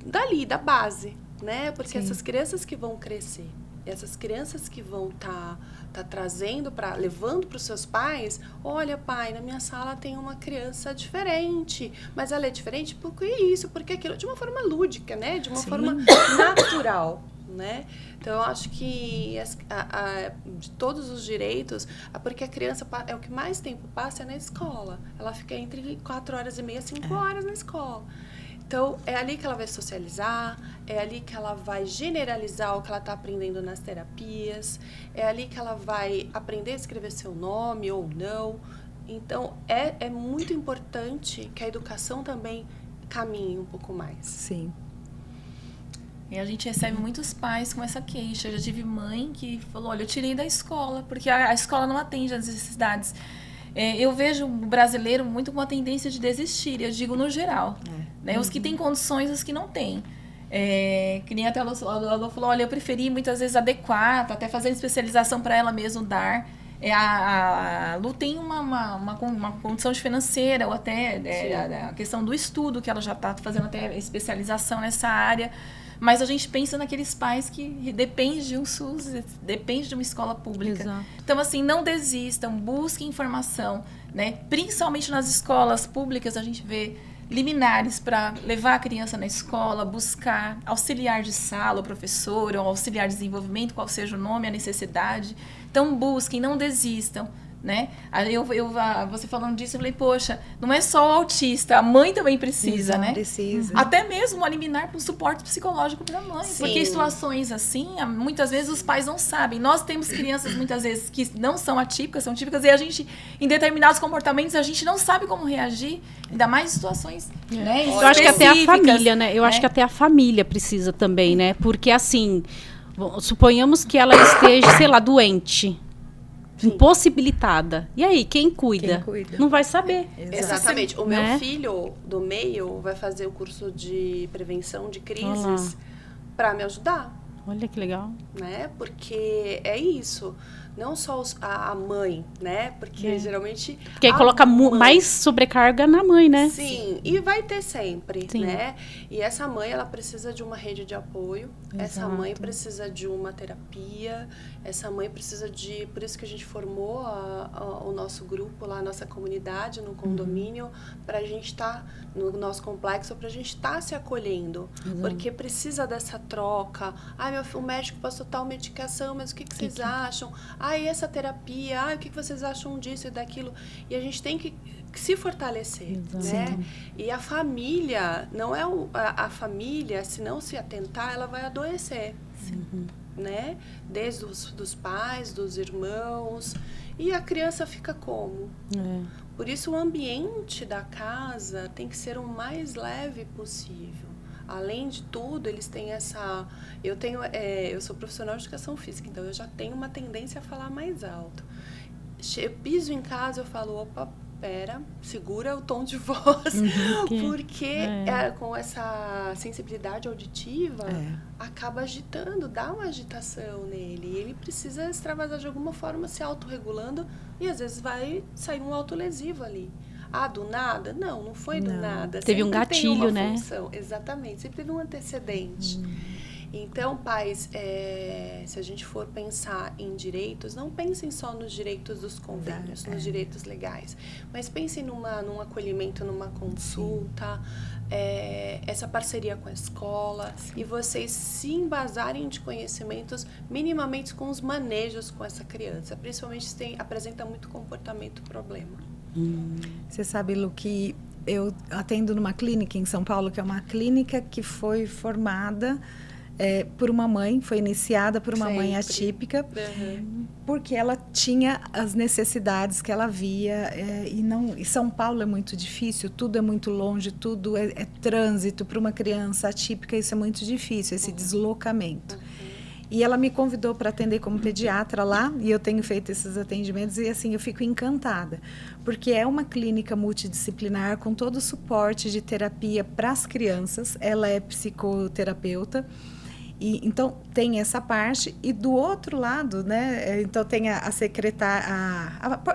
dali, da base, né? Porque essas crianças que vão crescer, essas crianças que vão tá trazendo, levando para os seus pais, olha, pai, na minha sala tem uma criança diferente, mas ela é diferente porque isso, porque aquilo, de uma forma lúdica, né? De uma forma natural, né? Então, eu acho que de todos os direitos, porque a criança, o que mais tempo passa é na escola. Ela fica entre 4h30 e 5 horas na escola. Então, é ali que ela vai socializar, é ali que ela vai generalizar o que ela está aprendendo nas terapias, é ali que ela vai aprender a escrever seu nome ou não. Então, é muito importante que a educação também caminhe um pouco mais. Sim. E a gente recebe muitos pais com essa queixa. Eu já tive mãe que falou, olha, eu tirei da escola, porque a escola não atende às necessidades. Eu vejo o brasileiro muito com a tendência de desistir, eu digo no geral. Né? Os que têm condições, os que não têm. Que nem até a Lu falou, olha, eu preferi muitas vezes adequar, até fazendo especialização para ela mesmo dar. A Lu tem uma condição de financeira, ou até a questão do estudo, que ela já está fazendo até especialização nessa área. Mas a gente pensa naqueles pais que dependem de um SUS, depende de uma escola pública. Exato. Então, assim, não desistam, busquem informação, né? Principalmente nas escolas públicas, a gente vê liminares para levar a criança na escola, buscar auxiliar de sala, o professor, ou auxiliar de desenvolvimento, qual seja o nome, a necessidade. Então, busquem, não desistam. né? Aí você falando disso, eu falei, poxa, não é só o autista, a mãe também precisa, Exato, né? Precisa. Até mesmo eliminar para o suporte psicológico para a mãe. Sim. Porque em situações assim, muitas vezes os pais não sabem. Nós temos crianças, muitas vezes, que não são atípicas, são típicas, e a gente, em determinados comportamentos, a gente não sabe como reagir, ainda mais em situações, né? Eu acho que até a específicas, família, né? Eu acho que até a família precisa também, né? Porque, assim, suponhamos que ela esteja, sei lá, doente. Impossibilitada. E aí, quem cuida? Quem cuida? Não vai saber. Exatamente. O Né? meu filho do meio vai fazer o curso de prevenção de crises para me ajudar, Olha que legal. né? Porque é isso. Não só a mãe, né? Porque geralmente... Porque aí a coloca mãe- mais sobrecarga na mãe, né? Sim, e vai ter sempre, Sim. né? E essa mãe, ela precisa de uma rede de apoio, essa Exato. mãe precisa de uma terapia, essa mãe precisa de... Por isso que a gente formou o nosso grupo lá, a nossa comunidade no condomínio, para a gente estar no nosso complexo, para a gente estar se acolhendo. Porque precisa dessa troca. O médico passou tal medicação, mas o que vocês acham? E essa terapia? O que vocês acham disso e daquilo? E a gente tem que se fortalecer, né? E a família, não é a família, se não se atentar, ela vai adoecer, né? Desde dos pais, dos irmãos, e a criança fica como? Por isso o ambiente da casa tem que ser o mais leve possível. Além de tudo, eles têm essa... Eu sou profissional de educação física, então eu já tenho uma tendência a falar mais alto. Eu piso em casa, eu falo, opa, pera, segura o tom de voz, porque com essa sensibilidade auditiva, acaba agitando, dá uma agitação nele, e ele precisa extravasar de alguma forma, se autorregulando, e às vezes vai sair um autolesivo ali. Do nada? Não foi do nada. Teve um Sempre tem gatilho, uma né? função. Exatamente, sempre teve um antecedente. Então, pais, se a gente for pensar em direitos, não pensem só nos direitos dos convênios, nos direitos legais, mas pensem num acolhimento, numa consulta, essa parceria com a escola, e vocês se embasarem de conhecimentos minimamente com os manejos com essa criança, principalmente se apresenta muito comportamento problema. Você sabe, Lu, que eu atendo numa clínica em São Paulo, que é uma clínica que foi formada por uma mãe, foi iniciada por uma mãe atípica, porque ela tinha as necessidades que ela via, e São Paulo é muito difícil, tudo é muito longe, tudo é trânsito. Para uma criança atípica, isso é muito difícil, esse deslocamento. E ela me convidou para atender como pediatra lá, e eu tenho feito esses atendimentos, e assim, eu fico encantada, porque é uma clínica multidisciplinar com todo o suporte de terapia para as crianças. Ela é psicoterapeuta, e então tem essa parte, e do outro lado, né, então tem a secretária,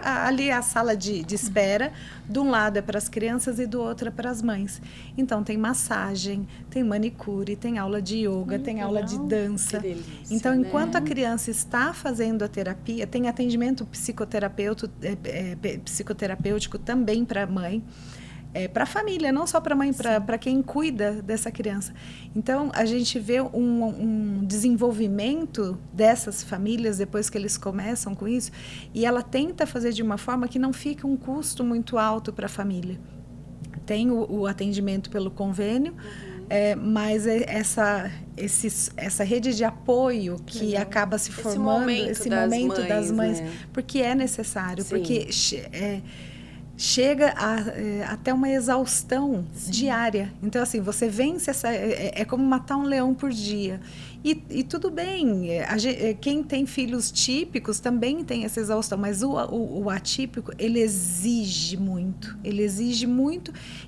ali a sala de espera, de um lado é para as crianças e do outro é para as mães. Então tem massagem, tem manicure, tem aula de yoga, tem aula de dança. Que delícia, então, enquanto né? a criança está fazendo a terapia, tem atendimento psicoterapêutico também para a mãe, para a família, não só para a mãe, para quem cuida dessa criança. Então, a gente vê um desenvolvimento dessas famílias depois que eles começam com isso, e ela tenta fazer de uma forma que não fique um custo muito alto para a família. Tem o atendimento pelo convênio, mas essa rede de apoio que acaba se formando, esse momento das mães, né? Porque é necessário, porque chega até uma exaustão diária. Então, assim, você vence é como matar um leão por dia. E tudo bem, quem tem filhos típicos também tem essa exaustão, mas o atípico, ele exige muito,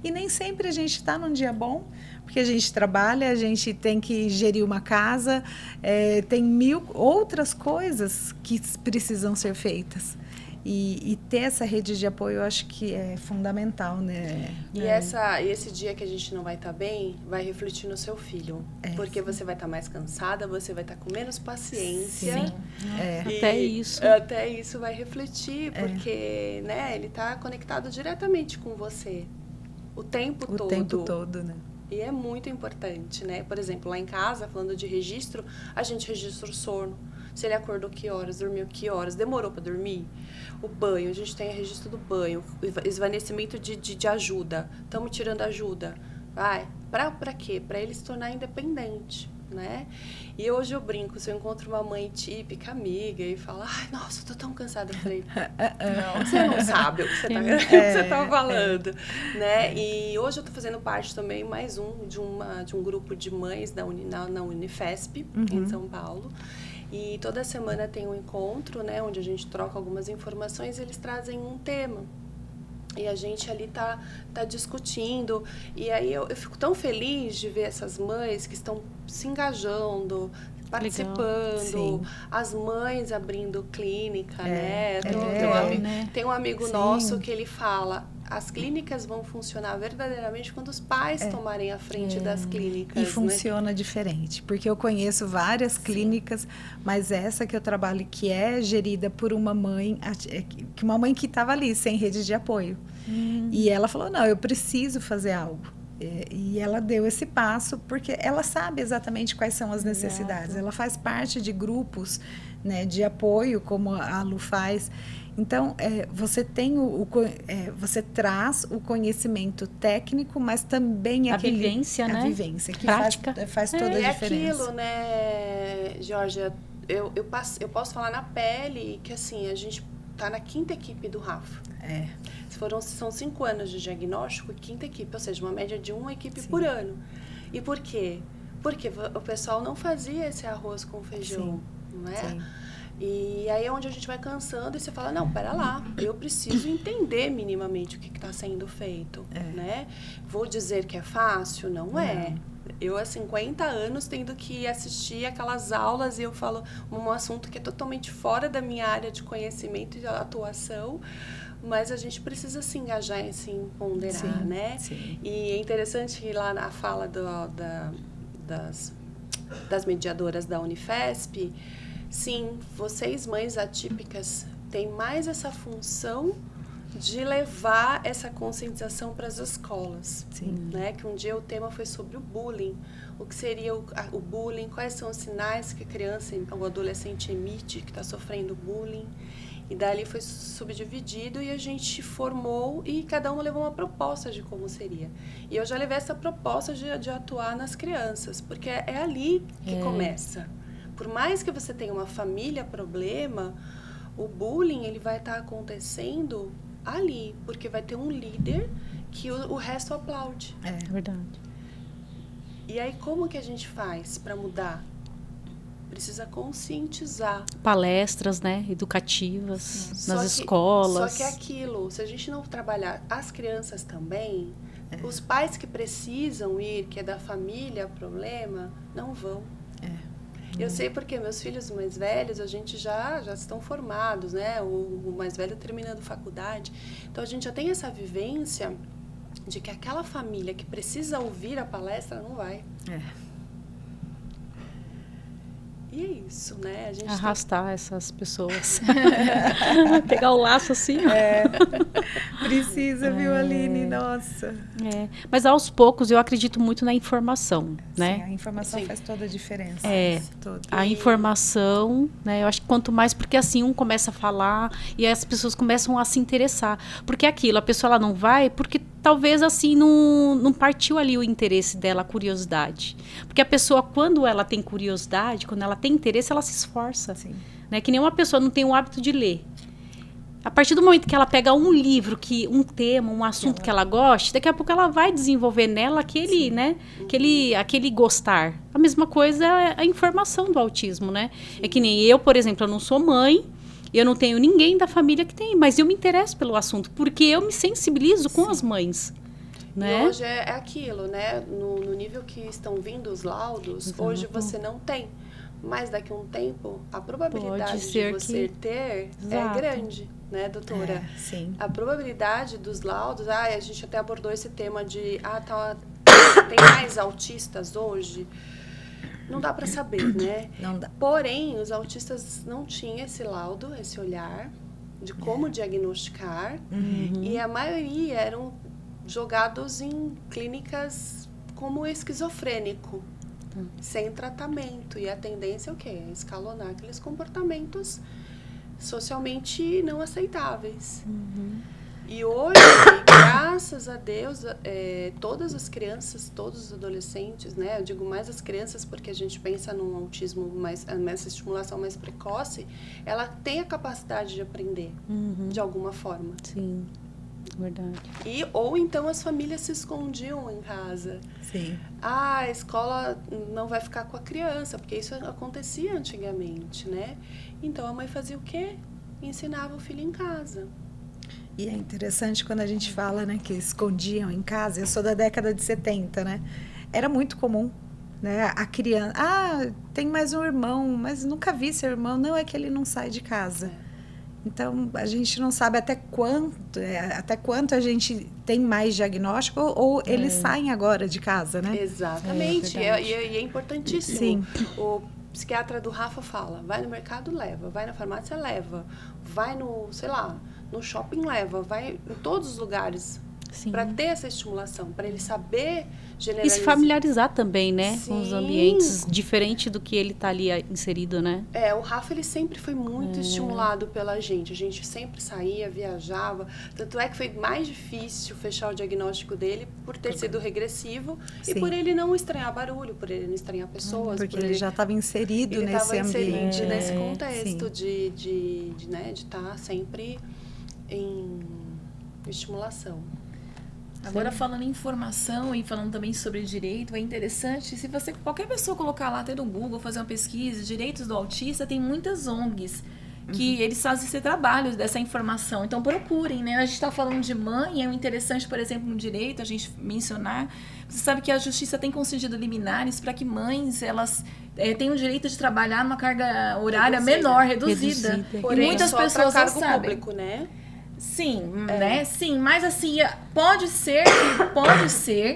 e nem sempre a gente está num dia bom, porque a gente trabalha, a gente tem que gerir uma casa, tem 1000 outras coisas que precisam ser feitas. E ter essa rede de apoio, eu acho que é fundamental, né? E esse dia que a gente não vai estar bem, vai refletir no seu filho. Porque você vai estar mais cansada, você vai estar com menos paciência. Sim. Até isso vai refletir, porque né, ele está conectado diretamente com você o tempo todo. O tempo todo, né? E é muito importante, né? Por exemplo, lá em casa, falando de registro, a gente registra o sono. Se ele acordou que horas, dormiu que horas, demorou para dormir. O banho, a gente tem registro do banho, esvanecimento de ajuda. Estamos tirando ajuda. Vai. Para quê? Para ele se tornar independente, né? E hoje eu brinco, se eu encontro uma mãe típica, amiga, e fala, ai, nossa, eu tô tão cansada. Eu falei, não, você não sabe o que você tá falando, né? E hoje eu tô fazendo parte também, mais de um grupo de mães na Unifesp, em São Paulo. E toda semana tem um encontro, né, onde a gente troca algumas informações e eles trazem um tema. E a gente ali tá discutindo. E aí eu fico tão feliz de ver essas mães que estão se engajando, participando, as mães abrindo clínica, né? Tem um amigo nosso que ele fala, as clínicas vão funcionar verdadeiramente quando os pais tomarem a frente das clínicas. E funciona diferente, porque eu conheço várias clínicas, mas essa que eu trabalho, que é gerida por uma mãe que estava ali, sem rede de apoio. E ela falou, não, eu preciso fazer algo. E ela deu esse passo, porque ela sabe exatamente quais são as necessidades. Ela faz parte de grupos, né, de apoio, como a Lu faz. Então, você tem você traz o conhecimento técnico, mas também a vivência, né? A vivência, que prática. faz toda a diferença. É aquilo, né, Georgia? Eu posso falar na pele que, assim, a gente tá na 5ª equipe do Rafa. São 5 anos de diagnóstico e 5ª equipe, ou seja, uma média de uma equipe por ano. E por quê? Porque o pessoal não fazia esse arroz com feijão, não é? Sim. E aí é onde a gente vai cansando e você fala, não, pera lá, eu preciso entender minimamente o que está sendo feito, né? Vou dizer que é fácil? Não é. Eu, há 50 anos, tendo que assistir aquelas aulas e eu falo um assunto que é totalmente fora da minha área de conhecimento e de atuação, mas a gente precisa se engajar em se ponderar, né? Sim. E é interessante que lá na fala das mediadoras da Unifesp, sim, vocês, mães atípicas, têm mais essa função de levar essa conscientização para as escolas. Sim. Né? Que um dia o tema foi sobre o bullying. O que seria o bullying, quais são os sinais que a criança ou adolescente emite que está sofrendo bullying. E dali foi subdividido e a gente formou e cada uma levou uma proposta de como seria. E eu já levei essa proposta de atuar nas crianças, porque é ali que começa. Por mais que você tenha uma família problema, o bullying ele vai estar acontecendo ali, porque vai ter um líder que o resto aplaude. É verdade. E aí como que a gente faz para mudar? Precisa conscientizar. Palestras, né, educativas nas escolas. Só que é aquilo, se a gente não trabalhar as crianças também, os pais que precisam ir, que é da família problema, não vão. Eu sei porque meus filhos mais velhos, a gente já estão formados, né? O mais velho terminando faculdade. Então, a gente já tem essa vivência de que aquela família que precisa ouvir a palestra não vai. E é isso, né? A gente arrastar essas pessoas. Pegar o laço assim. Precisa, viu, Aline? Nossa. Mas aos poucos eu acredito muito na informação, né? Sim, a informação faz toda a diferença. A informação, né? Eu acho que quanto mais, porque assim um começa a falar e as pessoas começam a se interessar. Porque aquilo, a pessoa ela não vai porque talvez assim não partiu ali o interesse dela, a curiosidade. Porque a pessoa, quando ela tem curiosidade, quando ela tem interesse, ela se esforça. Sim. Né? Que nem uma pessoa não tem o hábito de ler. A partir do momento que ela pega um livro, um tema, um assunto que ela goste, daqui a pouco ela vai desenvolver nela aquele, né? Aquele gostar. A mesma coisa é a informação do autismo, né? É que nem eu, por exemplo, eu não sou mãe, eu não tenho ninguém da família que tem, mas eu me interesso pelo assunto, porque eu me sensibilizo com as mães. Né? E hoje é aquilo, né? No nível que estão vindo os laudos, hoje você não tem. Mas daqui a um tempo, a probabilidade de você ter é grande, né, doutora? Sim. A probabilidade dos laudos, a gente até abordou esse tema de, tem mais autistas hoje? Não dá para saber, né? Não dá. Porém, os autistas não tinham esse laudo, esse olhar de como diagnosticar, e a maioria eram jogados em clínicas como esquizofrênico. sem tratamento. E a tendência é o quê? Escalonar aqueles comportamentos socialmente não aceitáveis. E hoje, graças a Deus, todas as crianças, todos os adolescentes, né? Eu digo mais as crianças porque a gente pensa num autismo nessa estimulação mais precoce, ela tem a capacidade de aprender, de alguma forma. Sim, verdade. Ou então as famílias se escondiam em casa. Sim. A escola não vai ficar com a criança, porque isso acontecia antigamente, né? Então a mãe fazia o quê? Ensinava o filho em casa. E é interessante quando a gente fala, né, que escondiam em casa. Eu sou da década de 70, né? Era muito comum, né? A criança, tem mais um irmão, mas nunca vi seu irmão. Não, é que ele não sai de casa. Então, a gente não sabe até quanto a gente tem mais diagnóstico ou eles saem agora de casa, né? Exatamente. E é importantíssimo. Sim. O psiquiatra do Rafa fala, vai no mercado, leva. Vai na farmácia, leva. Vai no, sei lá, no shopping, leva. Vai em todos os lugares para ter essa estimulação, para ele saber generalizar. E se familiarizar também, né? Sim. Com os ambientes, diferente do que ele está ali inserido, né? O Rafa, ele sempre foi muito estimulado pela gente. A gente sempre saía, viajava. Tanto é que foi mais difícil fechar o diagnóstico dele por ter sido regressivo. Sim. E por ele não estranhar barulho, por ele não estranhar pessoas. Porque ele já estava inserido nesse ambiente. Nesse contexto Sim. de estar sempre em estimulação. Agora, falando em informação e falando também sobre direito, é interessante, se qualquer pessoa colocar lá até no Google, fazer uma pesquisa, direitos do autista, tem muitas ONGs que eles fazem esse trabalho dessa informação. Então, procurem, né? A gente está falando de mãe, é interessante, por exemplo, no direito, a gente mencionar. Você sabe que a justiça tem concedido liminares para que mães, elas tenham o direito de trabalhar numa carga horária menor, reduzida. Porém, e muitas só pessoas pra não cargo sabem. público, né? Sim, né? Sim, mas assim, pode ser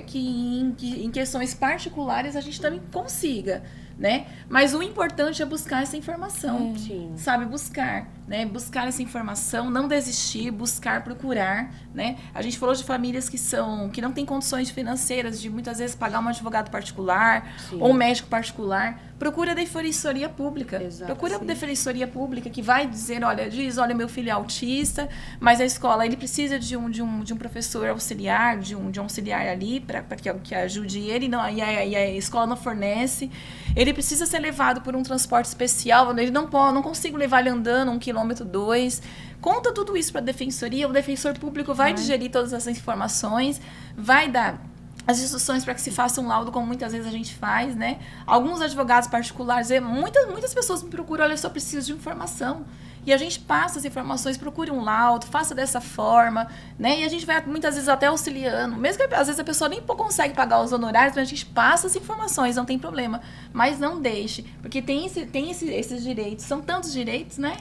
que em questões particulares a gente também consiga, né? Mas o importante é buscar essa informação, sabe? Buscar, né? Buscar essa informação, não desistir, buscar, procurar, né? A gente falou de famílias que não têm condições financeiras de muitas vezes pagar um advogado particular ou um médico particular. Procura a defensoria pública. Exato, Procura a defensoria pública que vai dizer, olha, meu filho é autista, mas a escola, ele precisa de um professor auxiliar, de um auxiliar ali para que ajude ele, não, e a escola não fornece. Ele precisa ser levado por um transporte especial, ele não consigo levar ele andando 1 quilômetro, 2. Conta tudo isso para a defensoria, o defensor público vai digerir todas essas informações, vai dar as instruções para que se faça um laudo, como muitas vezes a gente faz, né? Alguns advogados particulares, muitas pessoas me procuram, olha, eu só preciso de informação. E a gente passa as informações, procure um laudo, faça dessa forma, né? E a gente vai, muitas vezes, até auxiliando. Mesmo que, às vezes, a pessoa nem consegue pagar os honorários, mas a gente passa as informações, não tem problema. Mas não deixe, porque tem esses direitos. São tantos direitos, né?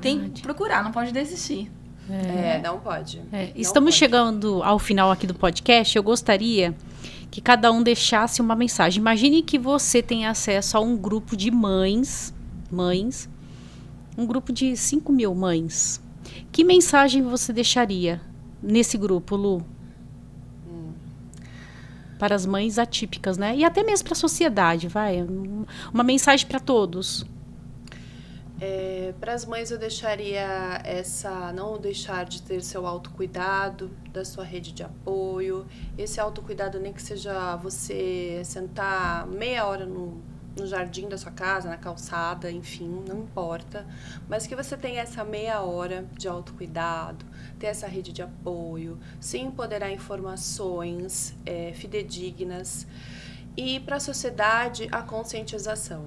Tem que procurar, não pode desistir. Não pode. Estamos chegando ao final aqui do podcast. Eu gostaria que cada um deixasse uma mensagem. Imagine que você tem acesso a um grupo de mães, um grupo de 5.000 mães. Que mensagem você deixaria nesse grupo, Lu? Para as mães atípicas, né? E até mesmo para a sociedade, vai. Uma mensagem para todos. Para as mães eu deixaria não deixar de ter seu autocuidado, da sua rede de apoio. Esse autocuidado, nem que seja você sentar meia hora no jardim da sua casa, na calçada, enfim, não importa. Mas que você tenha essa meia hora de autocuidado, ter essa rede de apoio, se empoderar informações fidedignas. E para a sociedade, a conscientização.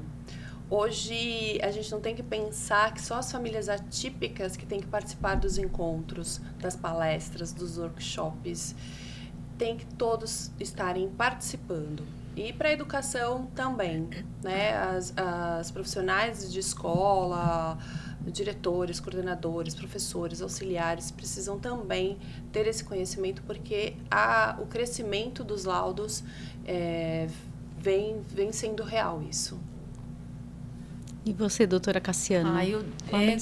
Hoje, a gente não tem que pensar que só as famílias atípicas que têm que participar dos encontros, das palestras, dos workshops. Tem que todos estarem participando. E para a educação também, né? As profissionais de escola, diretores, coordenadores, professores, auxiliares precisam também ter esse conhecimento, porque o crescimento dos laudos vem sendo real isso. E você, doutora Cassiana?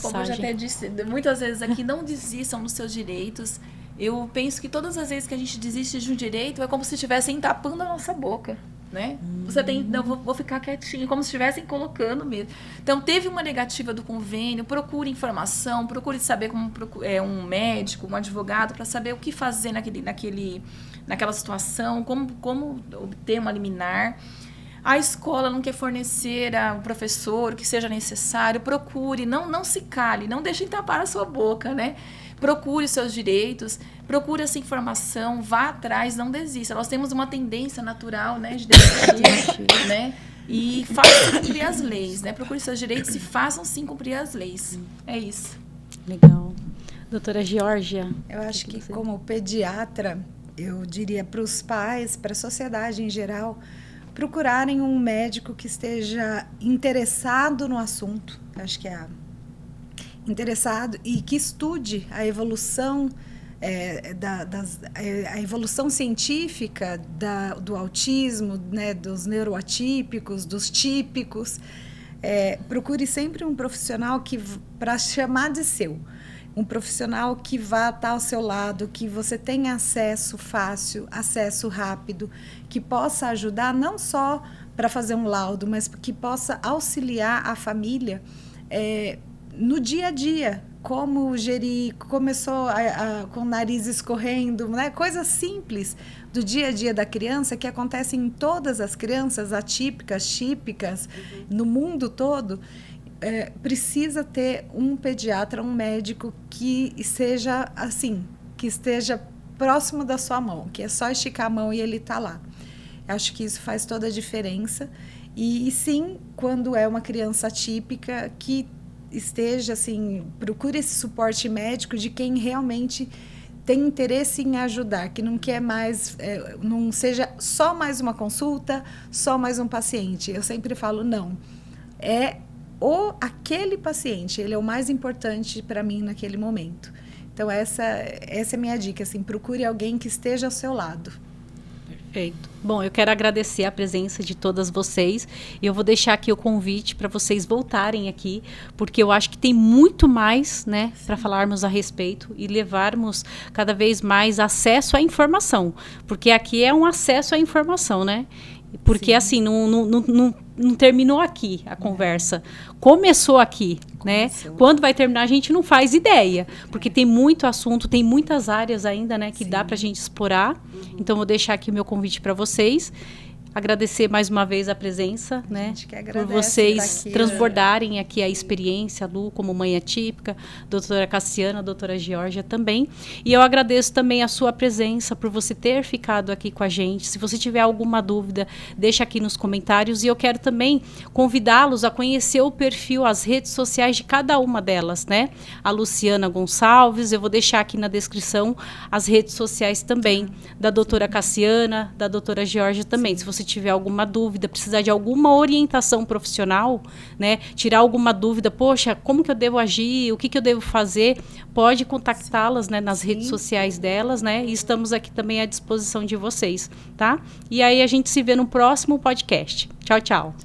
Como eu já até disse, muitas vezes aqui, não desistam dos seus direitos. Eu penso que todas as vezes que a gente desiste de um direito, é como se estivessem tapando a nossa boca. né? Você tem, não, vou ficar quietinho, como se estivessem colocando mesmo. Então, teve uma negativa do convênio, procure informação, procure saber como um médico, um advogado, para saber o que fazer naquela situação, como obter uma liminar. A escola não quer fornecer ao professor o que seja necessário, procure, não se cale, não deixe tapar a sua boca, né? Procure os seus direitos, procure essa informação, vá atrás, não desista. Nós temos uma tendência natural, né, de desistir, né? E faça cumprir as leis, né? Procure seus direitos e façam sim cumprir as leis. É isso. Legal. Doutora Geórgia. Eu acho que como pediatra, eu diria para os pais, para a sociedade em geral, procurarem um médico que esteja interessado no assunto. Acho que interessado e que estude a evolução a evolução científica do autismo, né, dos neuroatípicos, dos típicos. Procure sempre um profissional para chamar de seu, um profissional que vá estar ao seu lado, que você tenha acesso fácil, acesso rápido, que possa ajudar não só para fazer um laudo, mas que possa auxiliar a família no dia a dia, como gerir, começou com o nariz escorrendo, né? Coisas simples do dia a dia da criança que acontecem em todas as crianças, atípicas, típicas, no mundo todo. Precisa ter um pediatra, um médico que seja assim, que esteja próximo da sua mão, que é só esticar a mão e ele está lá. Acho que isso faz toda a diferença. E sim, quando é uma criança atípica, que esteja assim, procure esse suporte médico de quem realmente tem interesse em ajudar, que não quer mais, não seja só mais uma consulta, só mais um paciente. Eu sempre falo, não, aquele paciente, ele é o mais importante para mim naquele momento. Então, essa é a minha dica, assim, procure alguém que esteja ao seu lado. Perfeito. Bom, eu quero agradecer a presença de todas vocês e eu vou deixar aqui o convite para vocês voltarem aqui, porque eu acho que tem muito mais, né, para falarmos a respeito e levarmos cada vez mais acesso à informação, porque aqui é um acesso à informação, né? Porque, assim, não terminou aqui a conversa. Começou aqui, né? Quando vai terminar, a gente não faz ideia. Porque tem muito assunto, tem muitas áreas ainda, né? Que dá para a gente explorar. Então, vou deixar aqui o meu convite para vocês. Agradecer mais uma vez a presença, né? Por vocês transbordarem aqui a experiência, a Lu como mãe atípica, doutora Cassiana, doutora Geórgia também. E eu agradeço também a sua presença, por você ter ficado aqui com a gente. Se você tiver alguma dúvida, deixa aqui nos comentários. E eu quero também convidá-los a conhecer o perfil, as redes sociais de cada uma delas, né? A Luciana Gonçalves, eu vou deixar aqui na descrição as redes sociais também, da doutora Cassiana, da doutora Geórgia também. Se você tiver alguma dúvida, precisar de alguma orientação profissional, né, tirar alguma dúvida, poxa, como que eu devo agir, o que eu devo fazer, pode contactá-las, né, nas redes sociais delas, né, e estamos aqui também à disposição de vocês, tá? E aí a gente se vê no próximo podcast. Tchau, tchau.